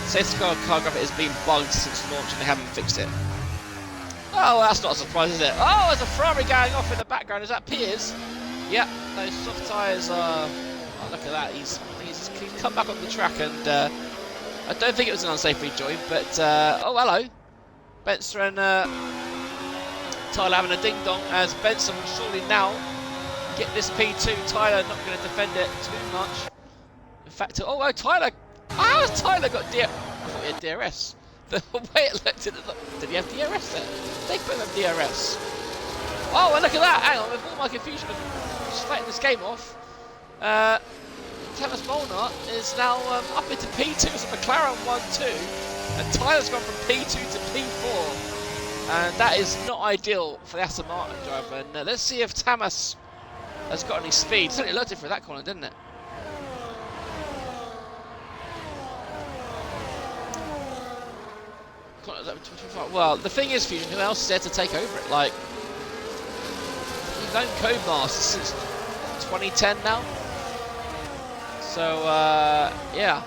Safety car graphic has been bugged since launch and they haven't fixed it. Oh, that's not a surprise, is it? Oh, there's a Ferrari going off in the background. Is that Piers? Yep, those soft tyres are... Oh, look at that. He's come back on the track and... I don't think it was an unsafe rejoin, but... oh, hello. Benson and Tyler having a ding-dong as Benson will surely now get this P2. Tyler not going to defend it too much. In fact, oh, Tyler... How has Tyler got DRS? I thought he had DRS. The way it looked, did he have DRS there? They put him DRS. Oh, and look at that! Hang on, with all my confusion of just fighting this game off, Thomas Molnar is now up into P2 as a McLaren 1-2, and Tyler's gone from P2 to P4, and that is not ideal for the Aston Martin driver. And let's see if Thomas has got any speed. Certainly looked it for that corner, didn't it? Well, the thing is, Fusion, who else is there to take over it? Like, he's owned Codemasters since 2010 now. So, yeah.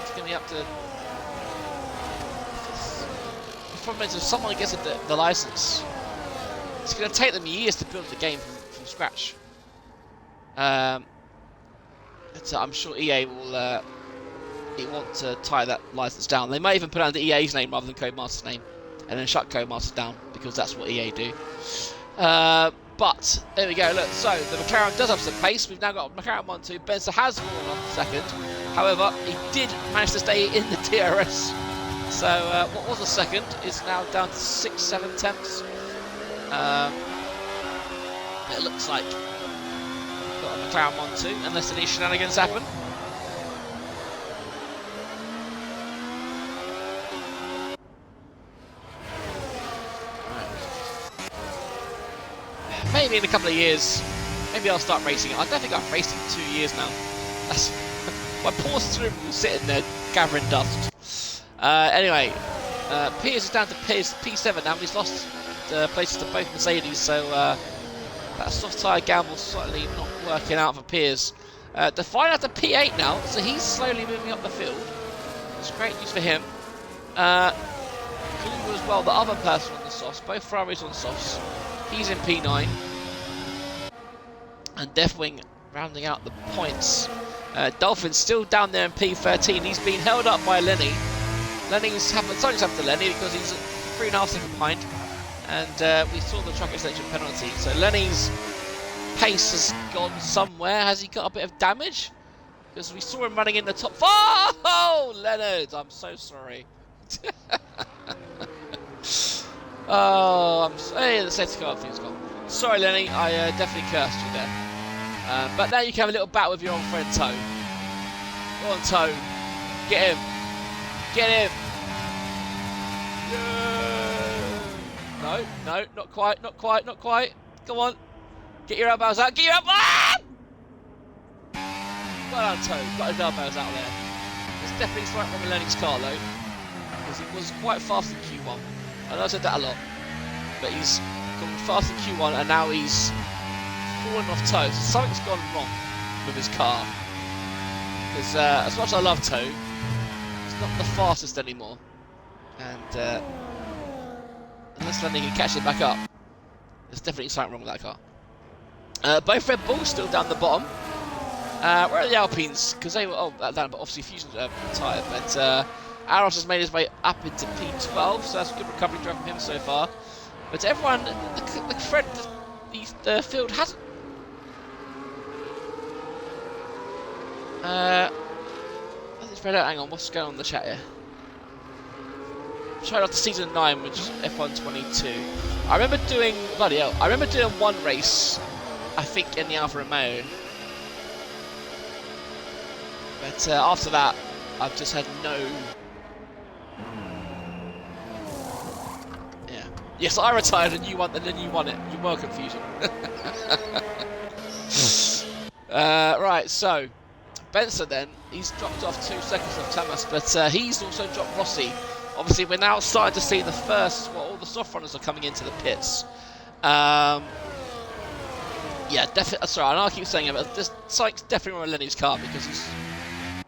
It's going to be up to... The problem is, if someone gets the license, it's going to take them years to build the game from scratch. I'm sure EA will... want to tie that license down. They might even put it under EA's name rather than Codemasters' name, and then shut Codemasters down because that's what EA do. But there we go. Look, so the McLaren does have some pace. We've now got McLaren 1-2. Benson has fallen off second. However, he did manage to stay in the DRS. So what was a second is now down to 6-7 tenths. It looks like we've got a McLaren 1-2 unless any shenanigans happen. Maybe in a couple of years, maybe I'll start racing. I don't think I've raced in 2 years now. That's my poor stream was sitting there gathering dust. Anyway, Piers is down to P7 now. He's lost places to both Mercedes, so that soft tyre gamble slightly not working out for Piers. Define out to P8 now, so he's slowly moving up the field. It's great news for him. Kluber as well, the other person on the softs, both Ferraris on softs. He's in P9. And Deathwing rounding out the points. Dolphin's still down there in P13. He's been held up by Lenny. Lenny's something's happened to Lenny because he's 3.5 seconds behind. And we saw the track extension penalty. So Lenny's pace has gone somewhere. Has he got a bit of damage? Because we saw him running in the top. Oh, Leonard, I'm so sorry. Oh, I'm sorry. The safety car thing's gone. Sorry, Lenny, I definitely cursed you there. But now you can have a little battle with your old friend Toe. Go on, Toe. Get him. Get him. Yeah. No, no, not quite, not quite, not quite. Come on. Get your elbows out. Get your elbows out! Well done, Toe. Got his elbows out there. There's definitely something wrong with Lenny's car, though. Because he was quite fast in Q1. I know I said that a lot. But he's gone fast in Q1 and now he's falling off Toe. So something's gone wrong with his car. Because as much as I love Toe, he's not the fastest anymore. And unless Lenny can catch it back up, there's definitely something wrong with that car. Both Red Bulls still down the bottom. Where are the Alpines? Because they were down, but obviously Fusion's tired. But Aros has made his way up into P12, so that's a good recovery drive from him so far. But everyone, the field hasn't. I think it's read out. Hang on, what's going on in the chat here? Trying after season 9, which is F1 22. I remember doing bloody hell. I remember doing one race, I think, in the Alfa Romeo. But after that, I've just had no. Yeah. Yes, I retired and you won, and then you won it. You were confusion. Right, so Benson then, he's dropped off 2 seconds of Thomas, but he's also dropped Rossi. Obviously, we're now starting to see the first. Well, all the soft runners are coming into the pits. Yeah, definitely. Sorry, I know I keep saying it, but this Sykes definitely on Lenny's car because he's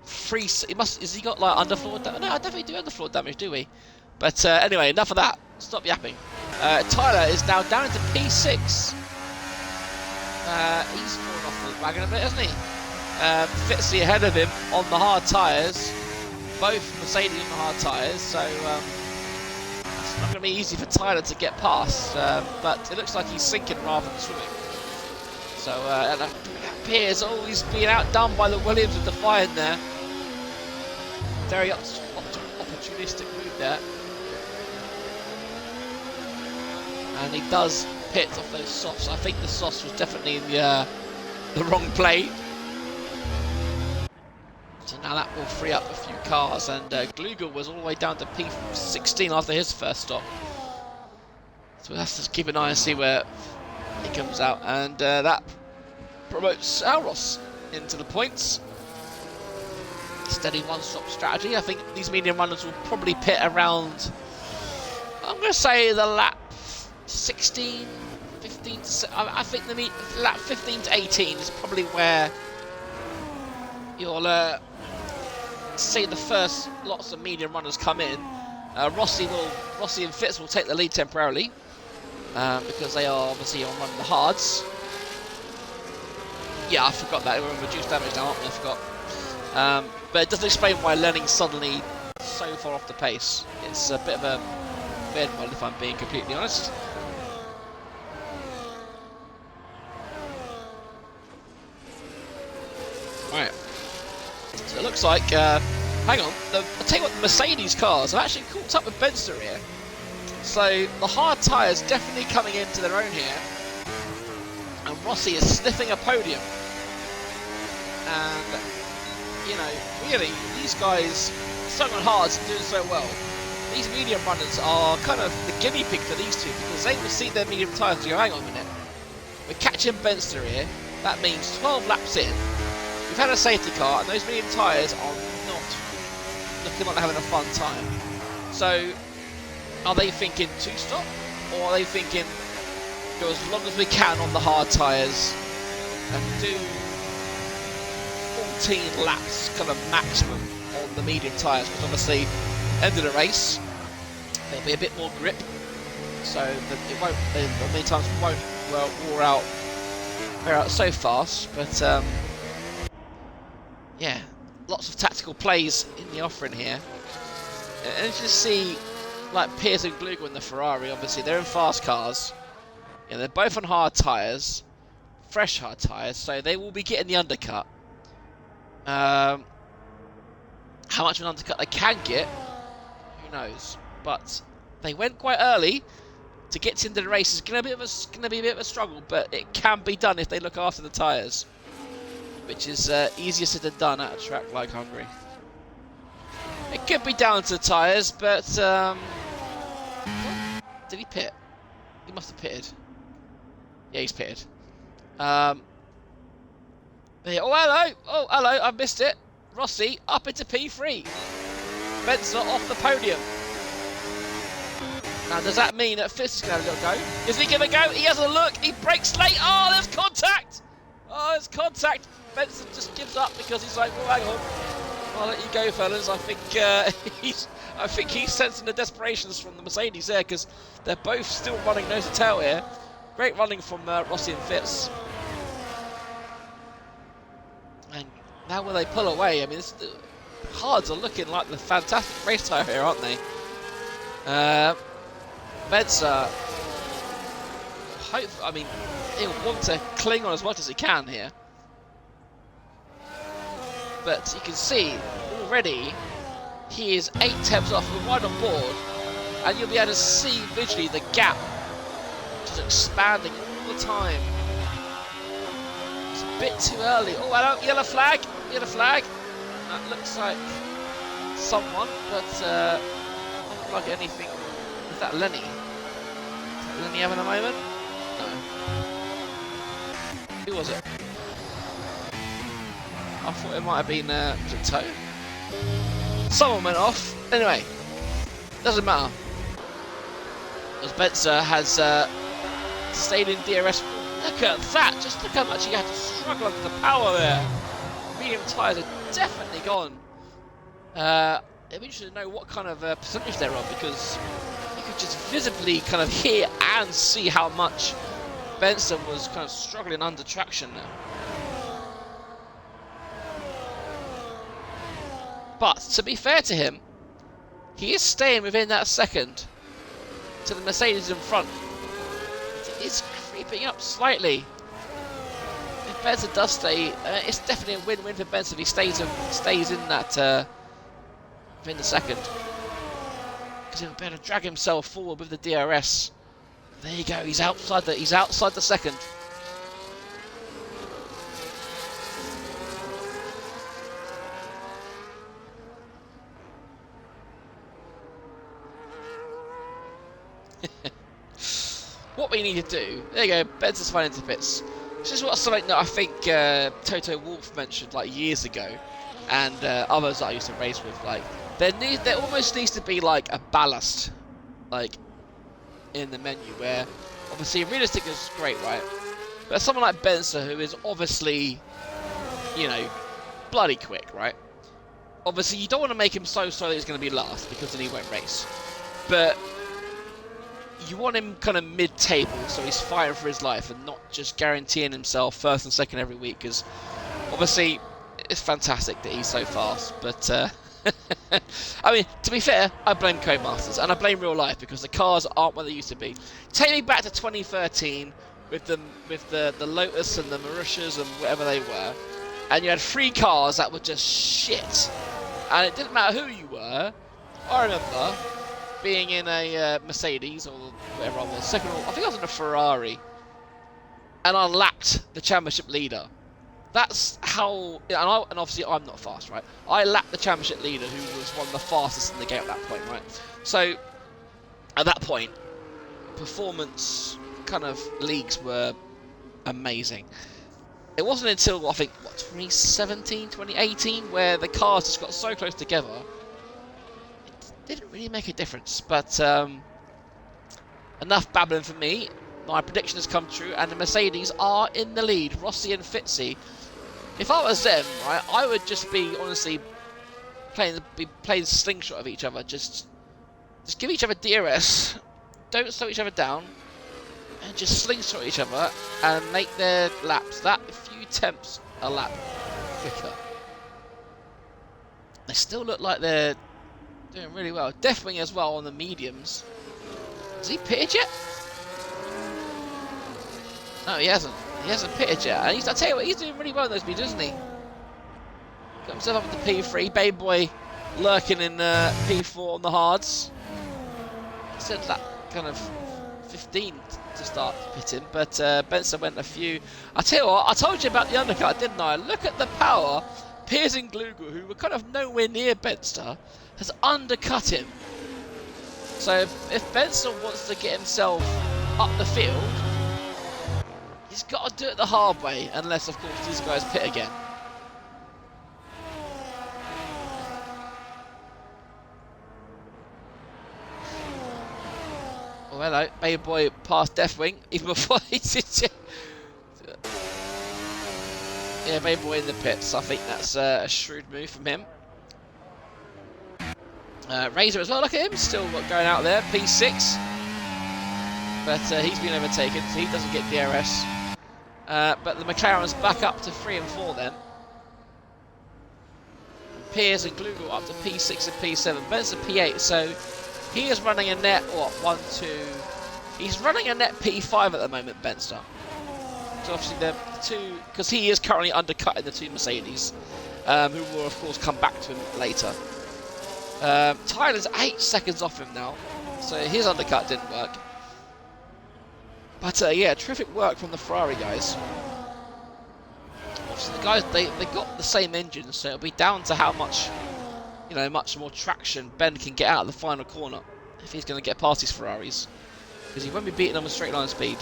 free. He must. Is he got like underfloor damage? No, I definitely do underfloor damage, do we? But anyway, enough of that. Stop yapping. Tyler is now down into P6. He's fallen off the wagon a bit, hasn't he? Fitzy ahead of him on the hard tyres. Both Mercedes on the hard tyres, so it's not going to be easy for Tyler to get past. But it looks like he's sinking rather than swimming. So Piers always being outdone by the Williams of Defiant there. Very opportunistic move there. And he does pit off those softs. I think the softs was definitely in the wrong play. So now that will free up a few cars. And Glugel was all the way down to P16 after his first stop. So we'll have to keep an eye and see where he comes out. And that promotes Alros into the points. Steady one-stop strategy. I think these medium runners will probably pit around, I'm going to say the lap 16, 15 to, I think the lap 15 to 18 is probably where you'll see the first lots of medium runners come in. Rossi and Fitz will take the lead temporarily because they are obviously on running the hards. Yeah, I forgot that. They were on reduced damage now, aren't they? I forgot. But it doesn't explain why Lenning's suddenly so far off the pace. It's a bit of a weird one, if I'm being completely honest. Right. So it looks like, hang on, I'll tell you what, the Mercedes cars have actually caught up with Benster here. So the hard tyres definitely coming into their own here. And Rossi is sniffing a podium. And, you know, really, these guys, so on hards and doing so well. These medium runners are kind of the guinea pig for these two because they will see their medium tyres and go, hang on a minute. We're catching Benster here. That means 12 laps in. We've had a safety car, and those medium tyres are not looking like they're having a fun time. So, Are they thinking 2-stop? Or are they thinking go as long as we can on the hard tyres and do 14 laps kind of maximum on the medium tyres? Because obviously, end of the race, there'll be a bit more grip, so that it won't, many times won't wear out so fast. But yeah, lots of tactical plays in the offering here. And you just see, like Piers and Gluger in the Ferrari, obviously they're in fast cars. You know, they're both on hard tyres, fresh hard tyres, so they will be getting the undercut. How much of an undercut they can get, who knows? But they went quite early. To get into the race is going to be a bit of a struggle, but it can be done if they look after the tyres, which is easier said than done at a track like Hungary. It could be down to the tyres, but did he pit? He must have pitted. Yeah, he's pitted. Yeah, oh hello, I missed it. Rossi up into P3. Spencer off the podium. Now, does that mean that Fitz is going to have a little go? Is he going to go? He has a look. He brakes late. Oh, there's contact. Oh, there's contact. Benson just gives up because he's like, well, hang on. I'll let you go, fellas. I think he's sensing the desperations from the Mercedes there, because they're both still running nose to tail here. Great running from Rossi and Fitz. And now when they pull away, I mean, the hards are looking like the fantastic race tyre here, aren't they? Medza, I mean, he'll want to cling on as much as he can here. But you can see already he is 8 tenths off, we're right on board, and you'll be able to see visually the gap just expanding all the time. It's a bit too early. Oh, hello, yellow flag, yellow flag. That looks like someone, but doesn't look like anything. Is that Lenny? Is that Lenny having a moment? No. Who was it? I thought it might have been was it Toe? Someone went off. Anyway, doesn't matter. As Benzer has stayed in DRS. Look at that! Just look how much he had to struggle under the power there. Medium tyres are definitely gone. It'd be interesting to know what kind of percentage they're on, because you could just visibly kind of hear and see how much Benson was kind of struggling under traction there. But to be fair to him, he is staying within that second to the Mercedes in front. It is creeping up slightly. If Benson does stay, it's definitely a win-win for Benson if he stays in that within the second, because he'll be able to drag himself forward with the DRS. There you go. He's outside the second. What we need to do, there you go, Benson's fine into pits. This is something that I think Toto Wolff mentioned like years ago, and others that I used to race with. Like there almost needs to be like a ballast, like in the menu, where obviously realistic is great, right? But someone like Benson, who is obviously, you know, bloody quick, right? Obviously you don't want to make him so slow that he's going to be last, because then he won't race. But you want him kind of mid-table, so he's fighting for his life and not just guaranteeing himself first and second every week, because obviously it's fantastic that he's so fast, but I mean, to be fair, I blame Codemasters and I blame real life, because the cars aren't what they used to be. Take me back to 2013 with the Lotus and the Marussias and whatever they were, and you had 3 cars that were just shit, and it didn't matter who you were. I remember being in a Mercedes or whatever I was, I think I was in a Ferrari, and I lapped the championship leader. That's how, and obviously I'm not fast, right? I lapped the championship leader, who was one of the fastest in the game at that point, right? So at that point, performance kind of leagues were amazing. It wasn't until, I think, what, 2017, 2018, where the cars just got so close together, it didn't really make a difference. But enough babbling for me. My prediction has come true, and the Mercedes are in the lead. Rossi and Fitzy. If I was them, right, I would just be honestly playing slingshot of each other. Just give each other DRS. Don't slow each other down, and just slingshot each other and make their laps that few tenths a lap quicker. They still look like they're doing really well. Deathwing as well on the mediums. Has he pitted yet? No, he hasn't. He hasn't pitted yet. And I tell you what, he's doing really well in those mediums, isn't he? Got himself up to P3. Baby boy lurking in P4 on the hards. Said that kind of 15 to start pitting, but Benson went a few. I tell you what, I told you about the undercut, didn't I? Look at the power. Piers and Glugel, who were kind of nowhere near Benster, has undercut him. So if Benson wants to get himself up the field, he's got to do it the hard way, unless of course these guys pit again. Oh, hello, baby boy past Deathwing, even before he did it. Yeah, baby boy in the pits. I think that's a shrewd move from him. Razor as well, look at him, still going out there, P6. But he's been overtaken, so he doesn't get DRS. But the McLaren's back up to 3 and 4 then. Piers and Glugel up to P6 and P7. Ben's a P8, so he is running a net, what, 1, 2... He's running a net P5 at the moment, Benster. So obviously the two, because he is currently undercutting the two Mercedes, who will of course come back to him later. Tyler's 8 seconds off him now, so his undercut didn't work. But yeah, terrific work from the Ferrari guys. Obviously the guys, they got the same engine, so it'll be down to how much, you know, much more traction Ben can get out of the final corner if he's going to get past his Ferraris, because he won't be beating them with straight line speed.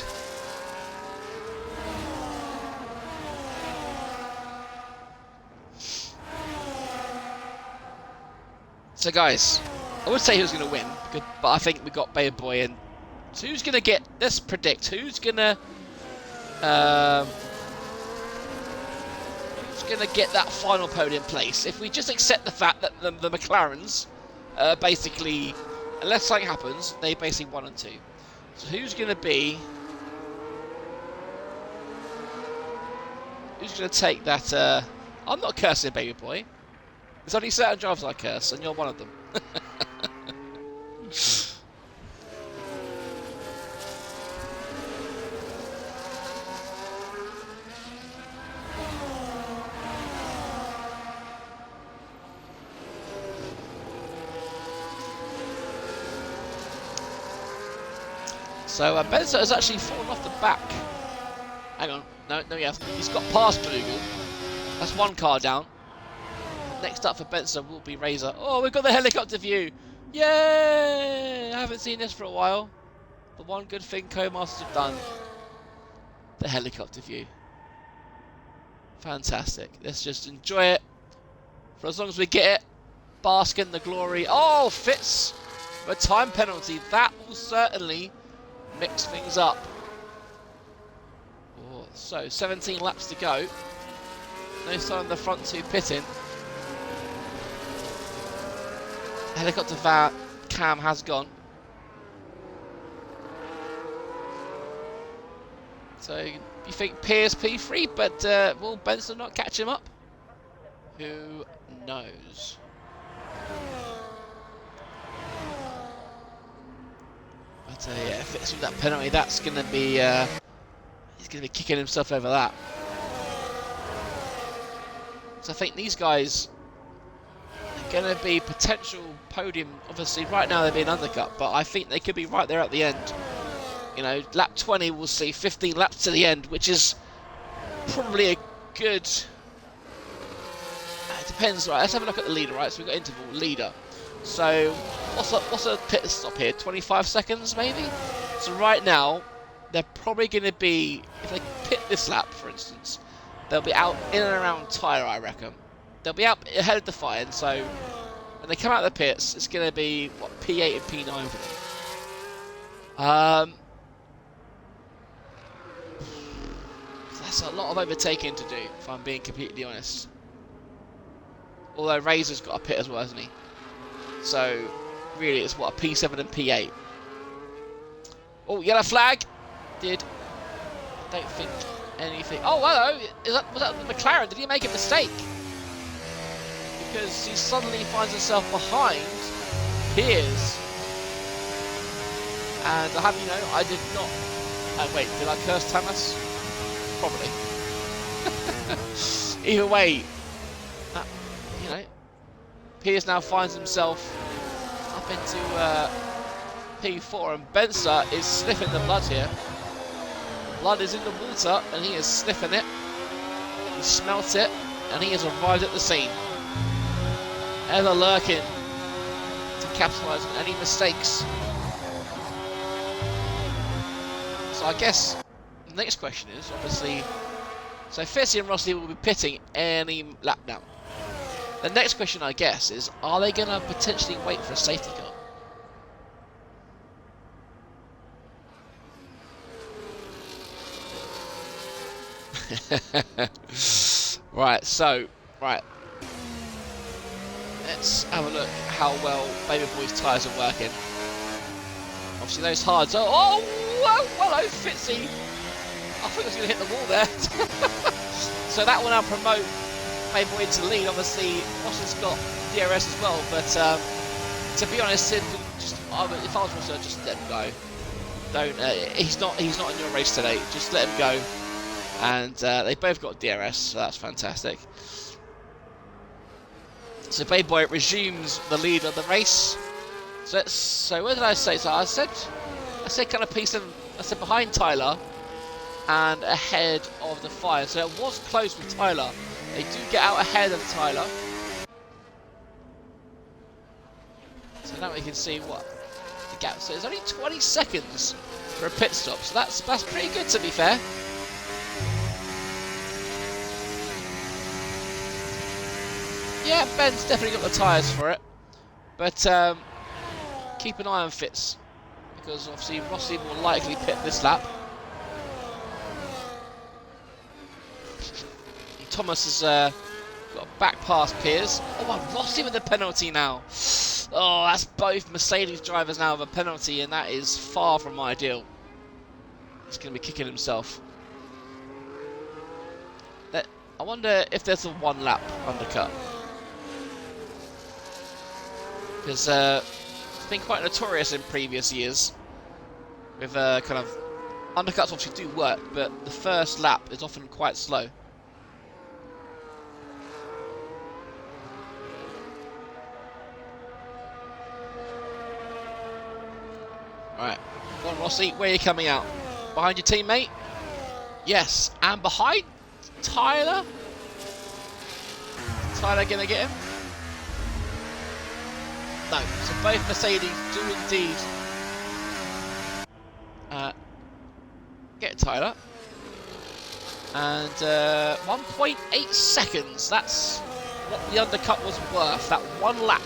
So guys, I would say who's going to win, but I think we got Baby Boy in. So who's going to get, let's predict, who's going to get that final podium place? If we just accept the fact that the McLarens, basically, unless something happens, they basically 1 and 2. So who's going to be, who's going to take that, I'm not cursing Baby Boy. There's only certain drivers I curse, and you're one of them. So Benzo has actually fallen off the back. Hang on, no he hasn't. He's got past Glugel. That's one car down. Next up for Benson will be Razor. Oh, we've got the helicopter view. Yay! I haven't seen this for a while. The one good thing Co-Masters have done. The helicopter view. Fantastic. Let's just enjoy it. For as long as we get it. Bask in the glory. Oh, Fitz! A time penalty. That will certainly mix things up. Oh, so, 17 laps to go. No sign of the front two pitting. Helicopter cam has gone. So you think Piers P3, but will Benson not catch him up? Who knows? But yeah, if it's with that penalty, that's going to be he's going to be kicking himself over that. So I think these guys are going to be potential podium. Obviously, right now they're being undercut, but I think they could be right there at the end. You know, lap 20, we'll see 15 laps to the end, which is probably a good... It depends, right? Let's have a look at the leader, right? So we've got interval, leader. So, what's a pit stop here? 25 seconds, maybe? So right now, they're probably going to be... If they pit this lap, for instance, they'll be out in and around tyre, I reckon. They'll be out ahead of Defiant, so when they come out of the pits, it's going to be, what, P8 and P9 for them. That's a lot of overtaking to do, if I'm being completely honest. Although Razor's got a pit as well, hasn't he? So, really, it's what, a P7 and P8. Oh, yellow flag! Don't think anything. Oh, hello! Was that McLaren? Did he make a mistake? Because he suddenly finds himself behind Piers. And I have you know, I did not. Wait, did I curse Thomas? Probably. Either way, you know, Piers now finds himself up into P4, and Benzer is sniffing the blood here. Blood is in the water, and he is sniffing it. He smelt it, and he has arrived at the scene. Ever lurking to capitalise on any mistakes. So I guess the next question is, obviously, so Fitzy and Rossi will be pitting any lap now. The next question, I guess, is, are they going to potentially wait for a safety car? Right, let's have a look how well Baby Boy's tyres are working. Obviously those hards are... Oh, hello, Fitzy! I think I was going to hit the wall there. So that will now promote Baby Boy into the lead. Obviously, Ross's got DRS as well, but to be honest, if I was Ross, I'd just let him go. Don't. He's not in your race today. Just let him go. And they both got DRS, so that's fantastic. So Baby Boy resumes the lead of the race. So what did I say? So I said kind of P7. I said behind Tyler and ahead of the Fire. So it was close with Tyler. They do get out ahead of Tyler. So now we can see what the gap. So it's only 20 seconds for a pit stop. So that's pretty good, to be fair. Yeah, Ben's definitely got the tyres for it. But keep an eye on Fitz, because obviously Rossi will likely pit this lap. Thomas has got a back past Piers. Oh, and Rossi with a penalty now. Oh, that's both Mercedes drivers now with a penalty, and that is far from ideal. He's going to be kicking himself. I wonder if there's a one lap undercut. Because it's been quite notorious in previous years with kind of undercuts obviously do work, but the first lap is often quite slow. Alright, go on Rossi, where are you coming out? Behind your teammate? Yes, and behind Tyler? Tyler gonna get him? No, so both Mercedes do indeed get Tyler. And 1.8 seconds, that's what the undercut was worth, that one lap.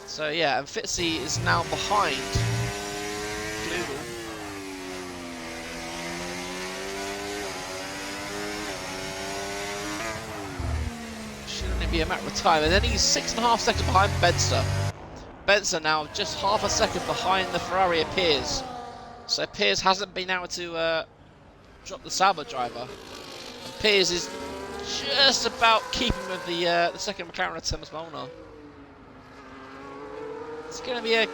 So yeah, and Fitzy is now behind Glugel. Should only be a matter of time, and then he's 6.5 seconds behind Benzer. Benzer now just half a second behind the Ferrari of Piers. So Piers hasn't been able to drop the Sauber driver. And Piers is just about keeping with the second McLaren of Thomas Molnar. It's going to be a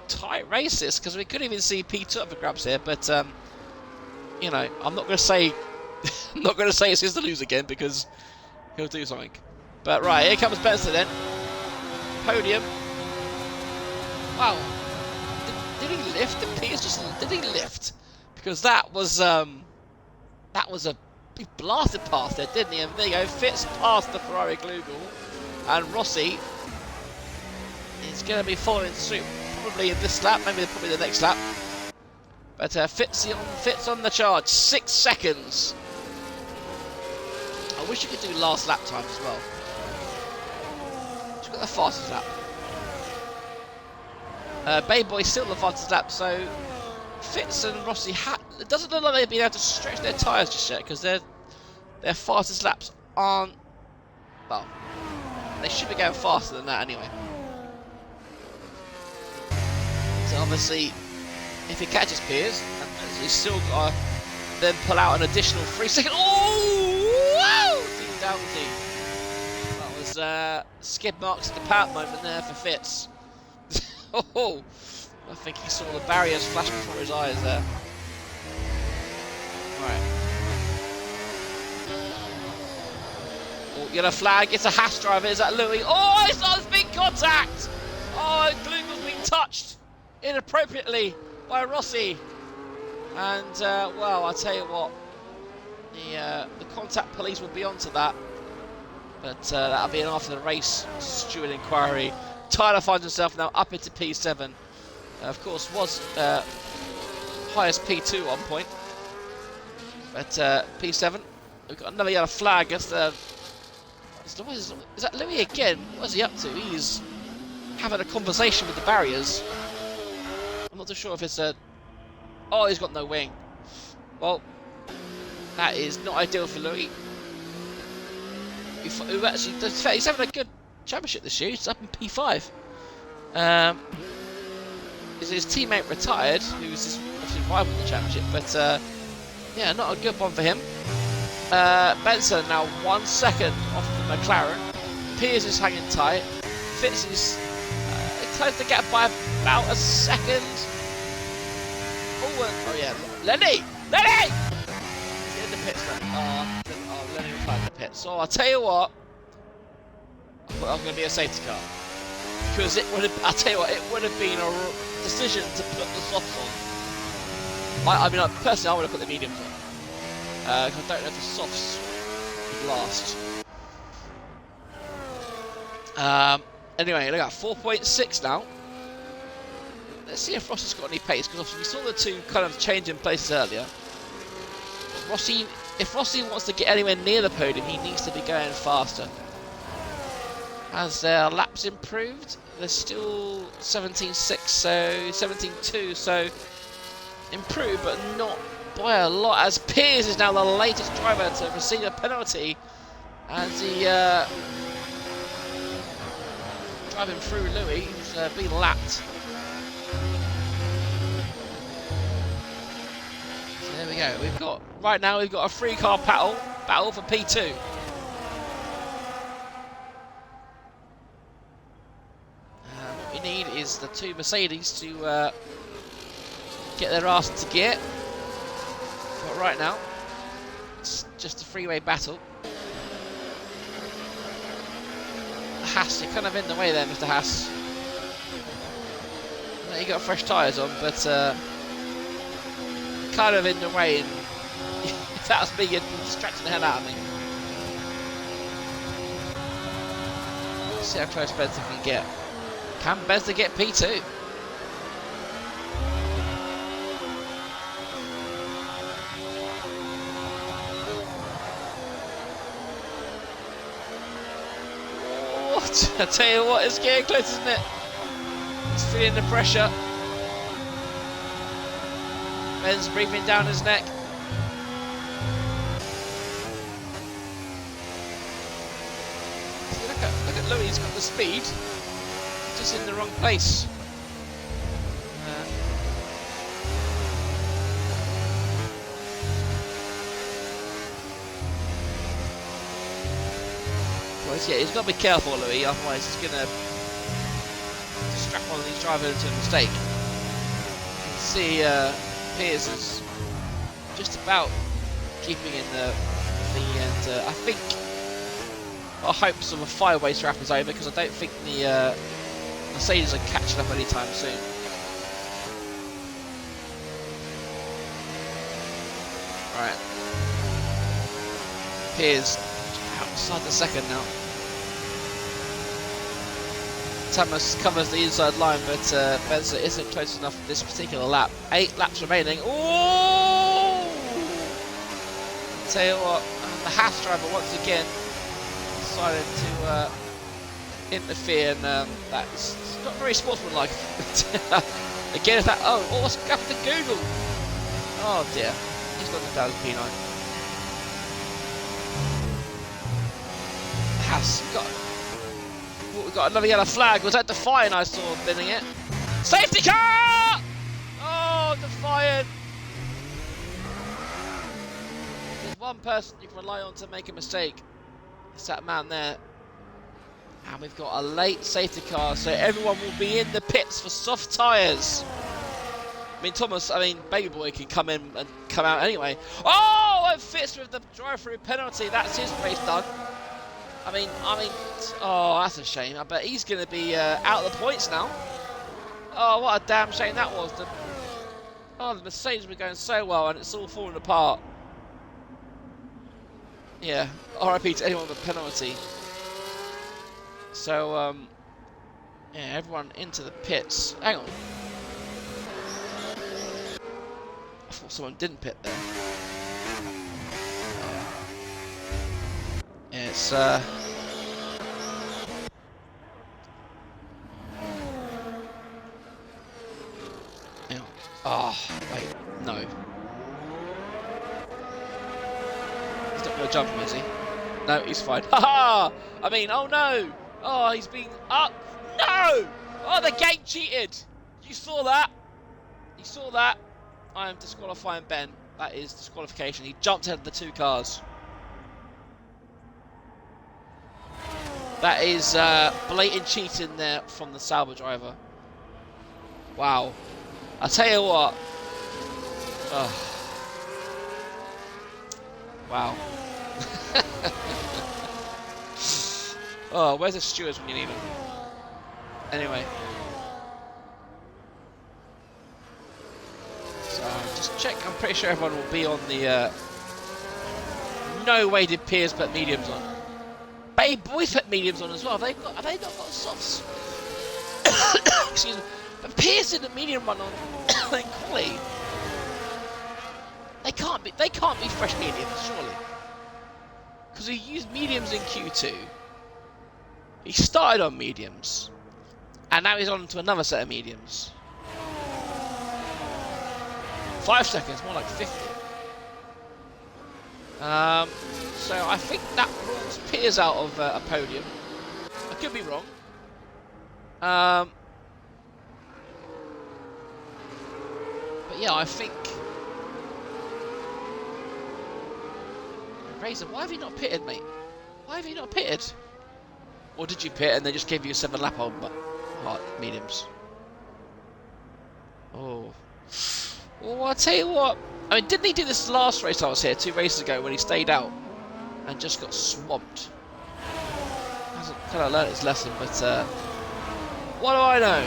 tight race, this, because we could even see P2 up for grabs here. But you know, I'm not going to say it's his to lose again, because he'll do something. But right, here comes Benson then. Podium. Wow. Did he lift? Did he lift? Because that was a he blasted past there, didn't he? And there you go, Fitz past the Ferrari Glugel, and Rossi is going to be following suit probably in this lap, maybe probably the next lap. But Fitz on the charge, 6 seconds. I wish you could do last lap time as well. Who's got the fastest lap? Bay Boy still the fastest lap, so Fitz and Rossi it doesn't look like they've been able to stretch their tyres just yet, because their fastest laps aren't, well, they should be going faster than that anyway. So obviously, if he catches Piers, he's still got to then pull out an additional 3 seconds. Oh! Wow! Down the That was skid marks at the pout moment there for Fitz. Oh! I think he saw the barriers flash before his eyes there. Right. Oh, yellow flag. It's a Haas driver. Is that Louis? Oh, it's not. There's big contact. Oh, Glugel being touched inappropriately by Rossi. And well, I tell you what, the contact police will be onto that. But that'll be an after the race steward inquiry. Tyler finds himself now up into P7. Of course, was highest P2 at one point. But P7, we've got another yellow flag. Is that Louis again? What is he up to? He's having a conversation with the barriers. I'm not too sure if it's a... Oh, he's got no wing. Well, that is not ideal for Louis. Who actually, he's having a good championship this year. He's up in P5. His teammate retired, who's his obviously rival in the championship, but yeah, not a good one for him. Benson now 1 second off the McLaren. Piers is hanging tight. Fitz is close to get by about a second. Oh yeah, Lenny! He's in the pits now. Oh, Lenny retired in the pits. So I'll tell you what, I thought I was going to be a safety car. Because I'll tell you what, it would have been a decision to put the softs on. I mean, personally, I would have put the mediums on. Because I don't know if the softs would last. Anyway, look at 4.6 now. Let's see if Rossi's got any pace, because obviously we saw the two kind of change in places earlier. If Rossi wants to get anywhere near the podium, he needs to be going faster. Has their laps improved? They're still 17.6, so 17.2, so improved, but not by a lot, as Piers is now the latest driver to receive a penalty as he driving through Louis, who's been lapped. So there we go. Right now we've got a 3-car battle for P2. What we need is the two Mercedes to get their arse into gear. But right now, it's just a freeway battle. Haas, you're kind of in the way there, Mr. Haas. You got fresh tyres on, but kind of in the way. And if that was me, you'd be distracting the hell out of me. Let's see how close Benson can get. Can Benson get P2? I tell you what, it's getting close, isn't it? It's feeling the pressure. Ben's breathing down his neck. See, look at Louis, he's got the speed, just in the wrong place. Yeah, he's got to be careful, Louis, otherwise he's going to strap one of these drivers into a mistake. You can see Piers is just about keeping in the lead, and I think our hopes of a 5-way strap is over, because I don't think the Mercedes are catching up anytime soon. Right. Piers outside the second now. Thomas covers the inside line, but Benson isn't close enough for this particular lap. 8 laps remaining. Oh! Tell you what, the Haas driver once again decided to interfere, and that's not very sportsmanlike. Again, it's that. Oh, what's happened to Google? Oh dear, he's got the down P9. Has got. Oh, we got another yellow flag. Was that Defiant? I saw binning it. Safety car! Oh, Defiant. There's one person you can rely on to make a mistake. It's that man there. And we've got a late safety car, so everyone will be in the pits for soft tyres. I mean, Baby Boy can come in and come out anyway. Oh, it fits with the drive-through penalty. That's his race done. I mean, oh, that's a shame. I bet he's going to be out of the points now. Oh, what a damn shame that was. The Mercedes were going so well, and it's all falling apart. Yeah, RIP to anyone with a penalty. So, yeah, everyone into the pits. Hang on. I thought someone didn't pit there. Yeah, it's, hang on. Oh, wait, no. He's not going to jump him, is he? No, he's fine. Ha-ha! I mean, oh no! Oh, he's being up. No! Oh, the gate cheated. You saw that? You saw that? I am disqualifying Ben. That is disqualification. He jumped ahead of the two cars. That is blatant cheating there from the Sauber driver. Wow. I tell you what. Wow. Oh, where's the stewards when you need them? Anyway. So, just check. I'm pretty sure everyone will be on the... No way did Piers put mediums on. Babe Boys put mediums on as well. Have they not got softs? Excuse me. But Piers did a medium run on Collie. They can't be fresh mediums, surely. Because he used mediums in Q2. He started on mediums, and now he's on to another set of mediums. 5 seconds, more like 50. So I think that rules Piers out of a podium. I could be wrong. But yeah, I think... Razor, why have you not pitted, mate? Why have you not pitted? Or did you pit and they just gave you a 7 lap on mediums? Oh. Well, I'll tell you what. I mean, didn't he do this last race I was here 2 races ago when he stayed out and just got swamped? Hasn't kind of learned his lesson, but what do I know?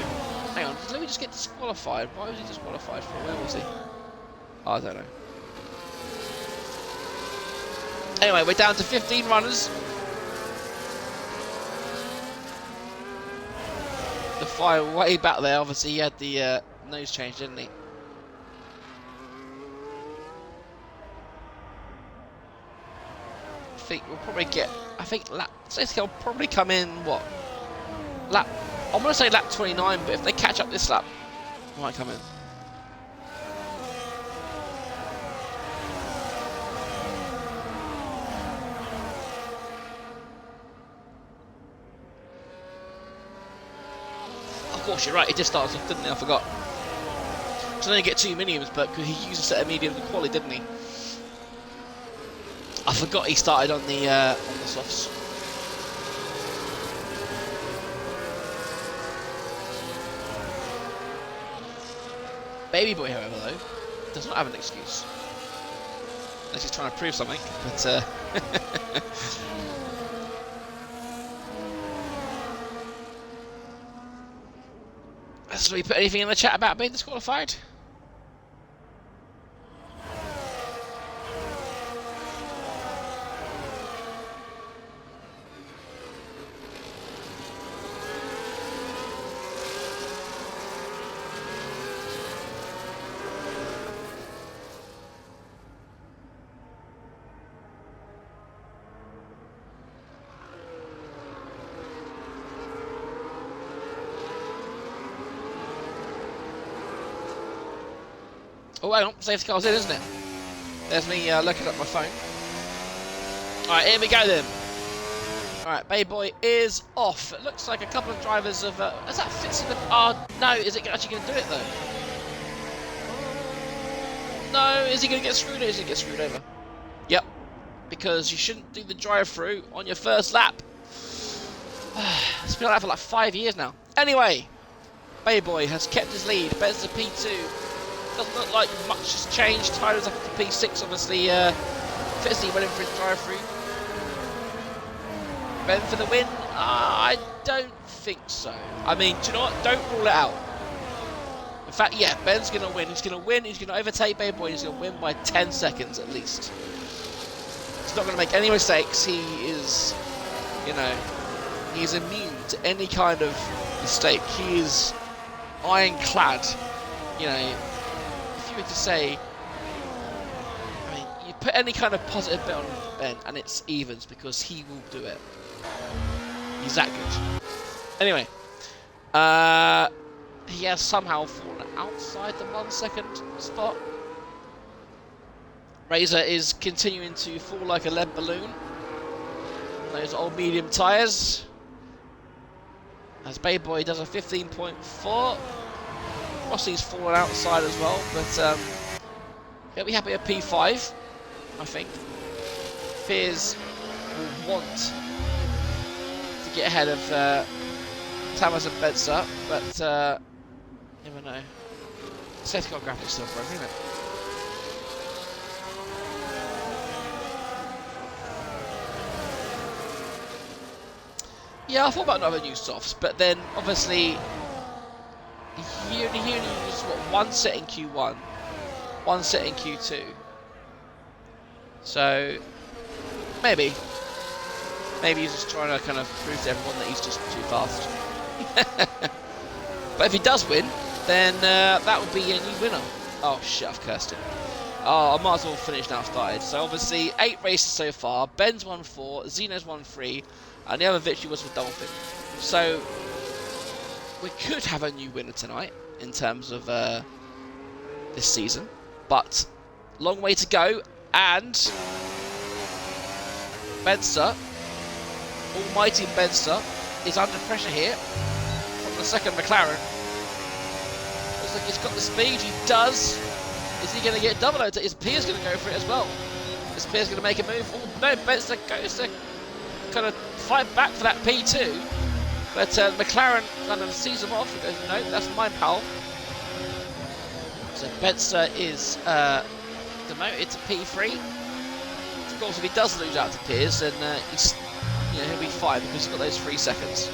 Hang on, let me just get disqualified. Why was he disqualified for? Where was he? Oh, I don't know. Anyway, we're down to 15 runners. The fire way back there, obviously he had the nose change, didn't he? I think we'll probably get, I'll probably come in, what? I'm going to say lap 29, but if they catch up this lap, I might come in. Of course, you're right, it just starts off, didn't it? I forgot. So then you get 2 mediums, but he used a set of mediums in quali, didn't he? I forgot he started on the softs. Baby Boy, however, though, does not have an excuse. Unless he's trying to prove something, but so we put anything in the chat about being disqualified? Oh, hang on, safety car's in, isn't it? There's me looking at my phone. Alright, here we go then. Alright, Bay Boy is off. It looks like a couple of drivers have... is that Fitzy? Oh, no, is it actually going to do it, though? No, is he going to get screwed or is he going to get screwed over? Yep, because you shouldn't do the drive-through on your first lap. It's been like that for like 5 years now. Anyway, Bay Boy has kept his lead. Ben's the P2. Doesn't look like much has changed. Tyler's up to P6, obviously. Fitzy went in for his drive-through. Ben for the win? I don't think so. I mean, do you know what? Don't rule it out. In fact, yeah, Ben's going to win. He's going to win. He's going to overtake Bay Boy. He's going to win by 10 seconds at least. He's not going to make any mistakes. He is, you know, he's immune to any kind of mistake. He is ironclad. You know, if you were to say, I mean, you put any kind of positive bet on Ben and it's evens because he will do it. He's that good. Anyway, he has somehow fallen outside the 1 second spot. Razor is continuing to fall like a lead balloon. Those old medium tyres. As Bay Boy does a 15.4. Rossi's fallen outside as well, but he'll be happy at P5, I think. Fears will want to get ahead of Tamas and Bedser, but never know. Safety car graphic's still broken, isn't it? Yeah, I thought about another new softs, but then obviously he only used what, one set in Q1, one set in Q2. So maybe he's just trying to kind of prove to everyone that he's just too fast. But if he does win, then that would be a new winner. Oh shit, I've cursed him. Oh, I might as well finish now I've started. So obviously 8 races so far. Ben's won 4, Zeno's won 3, and the other victory was for Dolphin. So we could have a new winner tonight in terms of this season, but long way to go. And Bedser, almighty Bedser, is under pressure here from the second McLaren. Looks like he's got the speed. He does. Is he going to get double over? His Pier's going to go for it as well. His Pier's going to make a move. Oh no, Bedser goes to kind of fight back for that P2, but McLaren kind of sees him off and goes, no, that's mine, pal. So Bedser is demoted to P3. Of course, if he does lose out to Piers, then he'll be fine because he's got those 3 seconds.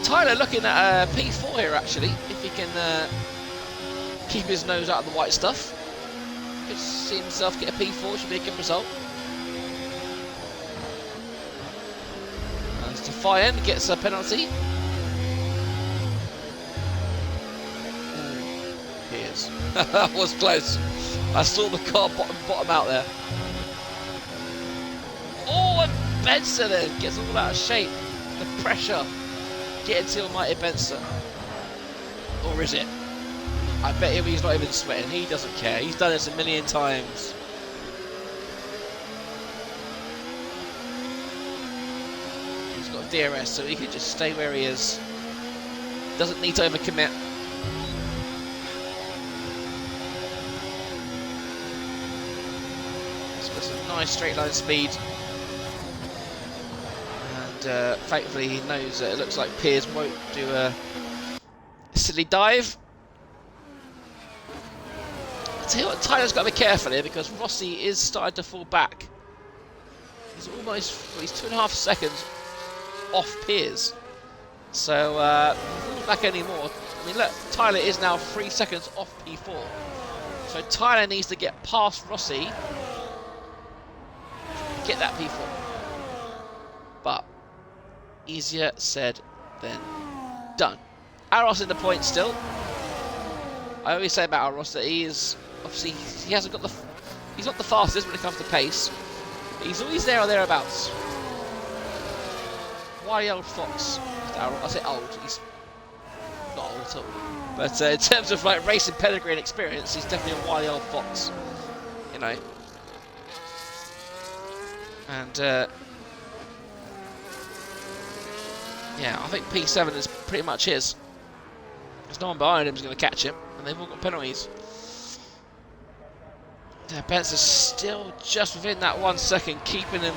Tyler looking at P4 here, actually, if he can keep his nose out of the white stuff. Could see himself get a P4, should be a good result. And Defiant gets a penalty. Piers. That was close. I saw the car bottom out there. Oh, and Bedser then gets all out of shape. The pressure getting to almighty Bedser. Or is it? I bet he's not even sweating. He doesn't care. He's done this a million times. He's got DRS, so he can just stay where he is. Doesn't need to overcommit. He's got some nice straight line speed. And thankfully he knows that it looks like Piers won't do a silly dive. I tell you what, Tyler's got to be careful here because Rossi is starting to fall back. He's he's 2.5 seconds off Piers. So if he falls back anymore, I mean look, Tyler is now 3 seconds off P4. So Tyler needs to get past Rossi, get that P4. But easier said than done. Aros in the point still. I always say about Aros that he is obviously he hasn't got he's not the fastest when it comes to pace, but he's always there or thereabouts. Wily old fox. I say old. He's not old. at all. But in terms of like racing pedigree and experience, he's definitely a wily old fox, you know. And yeah, I think P7 is pretty much his. There's no one behind him who's going to catch him, and they've all got penalties. Yeah, Benz is still just within that 1 second, keeping him,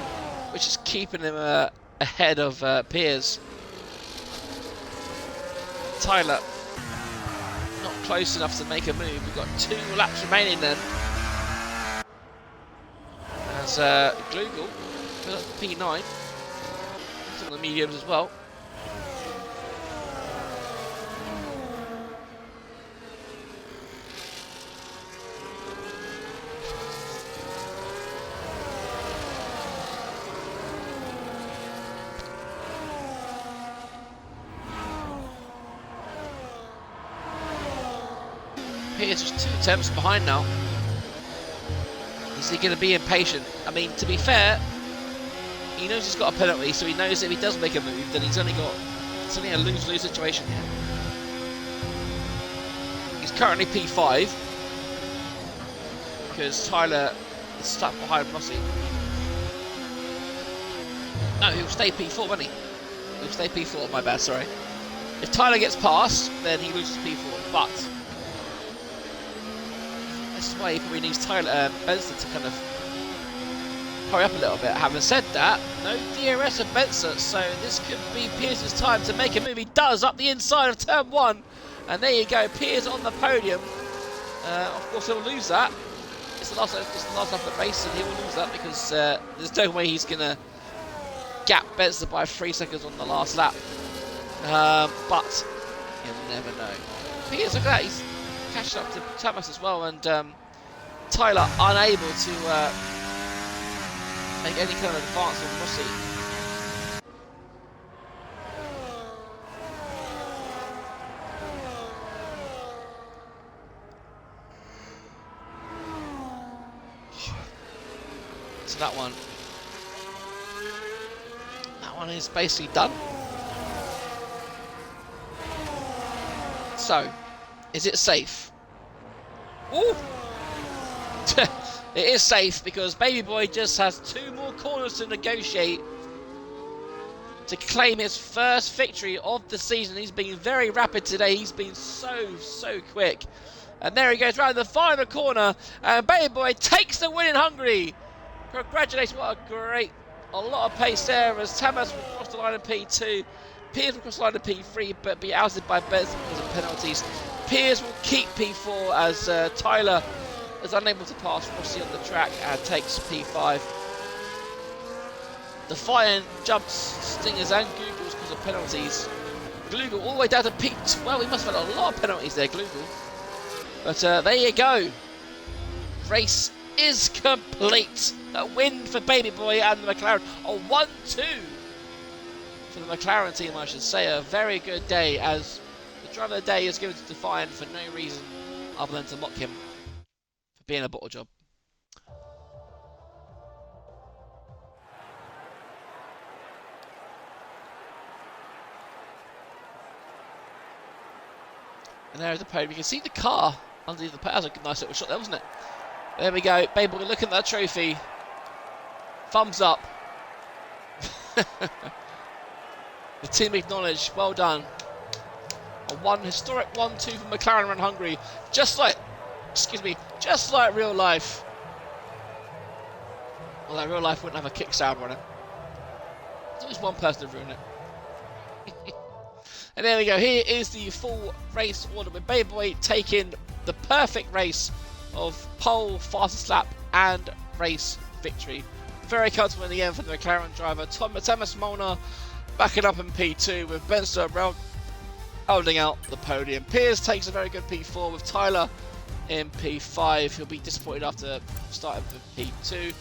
which is keeping him ahead of Piers. Tyler, not close enough to make a move. We've got 2 laps remaining then. As Glugel, P9, some of the mediums as well. Piers just 2 attempts behind now. Is he going to be impatient? I mean, to be fair, he knows he's got a penalty, so he knows if he does make a move, then it's only a lose-lose situation here. He's currently P5 because Tyler is stuck behind Rossi. No, he'll stay P4, won't he? He'll stay P4. My bad. Sorry. If Tyler gets past, then he loses P4, but this is why he probably needs Tyler Benson to kind of hurry up a little bit. Having said that, no DRS of Benson, so this could be Piers' time to make a move. He does up the inside of turn 1, and there you go, Piers on the podium. Of course, he'll lose that. It's the last lap of the race, and he will lose that because there's no way he's gonna gap Benson by 3 seconds on the last lap. But you'll never know. Piers, look at that, he's catching up to Thomas as well, and Tyler unable to make any kind of advance on Rossi. So that one is basically done. So, is it safe? Ooh! It is safe because Baby Boy just has 2 more corners to negotiate to claim his first victory of the season. He's been very rapid today. He's been so quick. And there he goes round the final corner, and Baby Boy takes the win in Hungary. Congratulations, what a lot of pace there as Tamas will cross the line in P2. Piers will cross the line in P3 but be ousted by Benson because of penalties. Piers will keep P4 as Tyler is unable to pass Rossi on the track and takes P5. Defiant jumps Stingers and Googles because of penalties. Glugel all the way down to P2. Well, he must have had a lot of penalties there, Glugel. But there you go. Race is complete. A win for Baby Boy and the McLaren. A 1-2 for the McLaren team, I should say. A very good day as the driver of the day is given to Defiant for no reason other than to mock him for being a bottle job. And there's the podium. You can see the car underneath the podium. That was a nice little shot there, wasn't it? There we go. Baby Boy looking at that trophy. Thumbs up. The team acknowledged. Well done. A historic 1-2 for McLaren around Hungary. Just like real life. Although real life wouldn't have a Kickstarter on it. There's always one person to ruin it. And there we go. Here is the full race order with Baby Boy taking the perfect race of pole, fastest lap, and race victory. Very comfortable in the end for the McLaren driver. Thomas Molnar backing up in P2 with Ben Sturbrell holding out the podium. Piers takes a very good P4 with Tyler in P5. He'll be disappointed after starting for P2.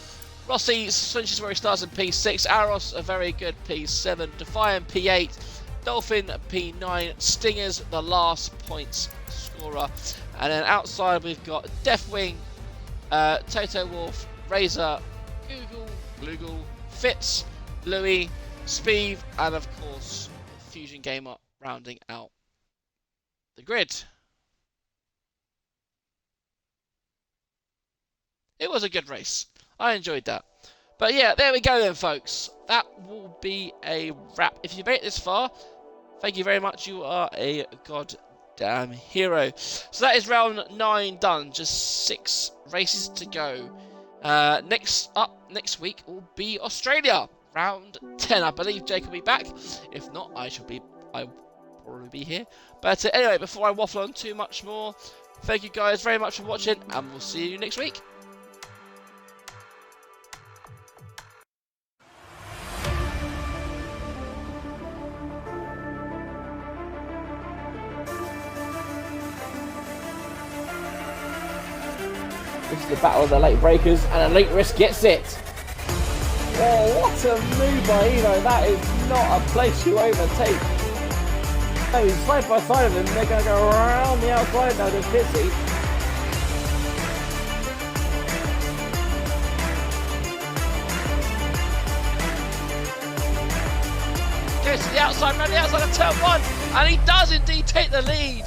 Rossi finishes where he starts in P6. Aros a very good P7. Defiant P8. Dolphin P9. Stingers the last points scorer. And then outside we've got Deathwing, Toto Wolf, Razor, Glugel, Fitz, Louis, Speed, and of course Fusion Gamer rounding out the grid. It was a good race. I enjoyed that. But yeah, there we go then, folks. That will be a wrap. If you made it this far, thank you very much. You are a goddamn hero. So that is round 9 done. Just 6 races to go. Next week will be Australia. Round 10. I believe Jake will be back. If not, I'll probably be here. But anyway, before I waffle on too much more, thank you guys very much for watching, and we'll see you next week. This is the battle of the late breakers, and Elite Risk gets it. Oh, what a move by Evo. That is not a place you overtake. Oh, he's side by side of him. They're going to go around the outside now to Pitsy. Goes to the outside of turn 1, and he does indeed take the lead.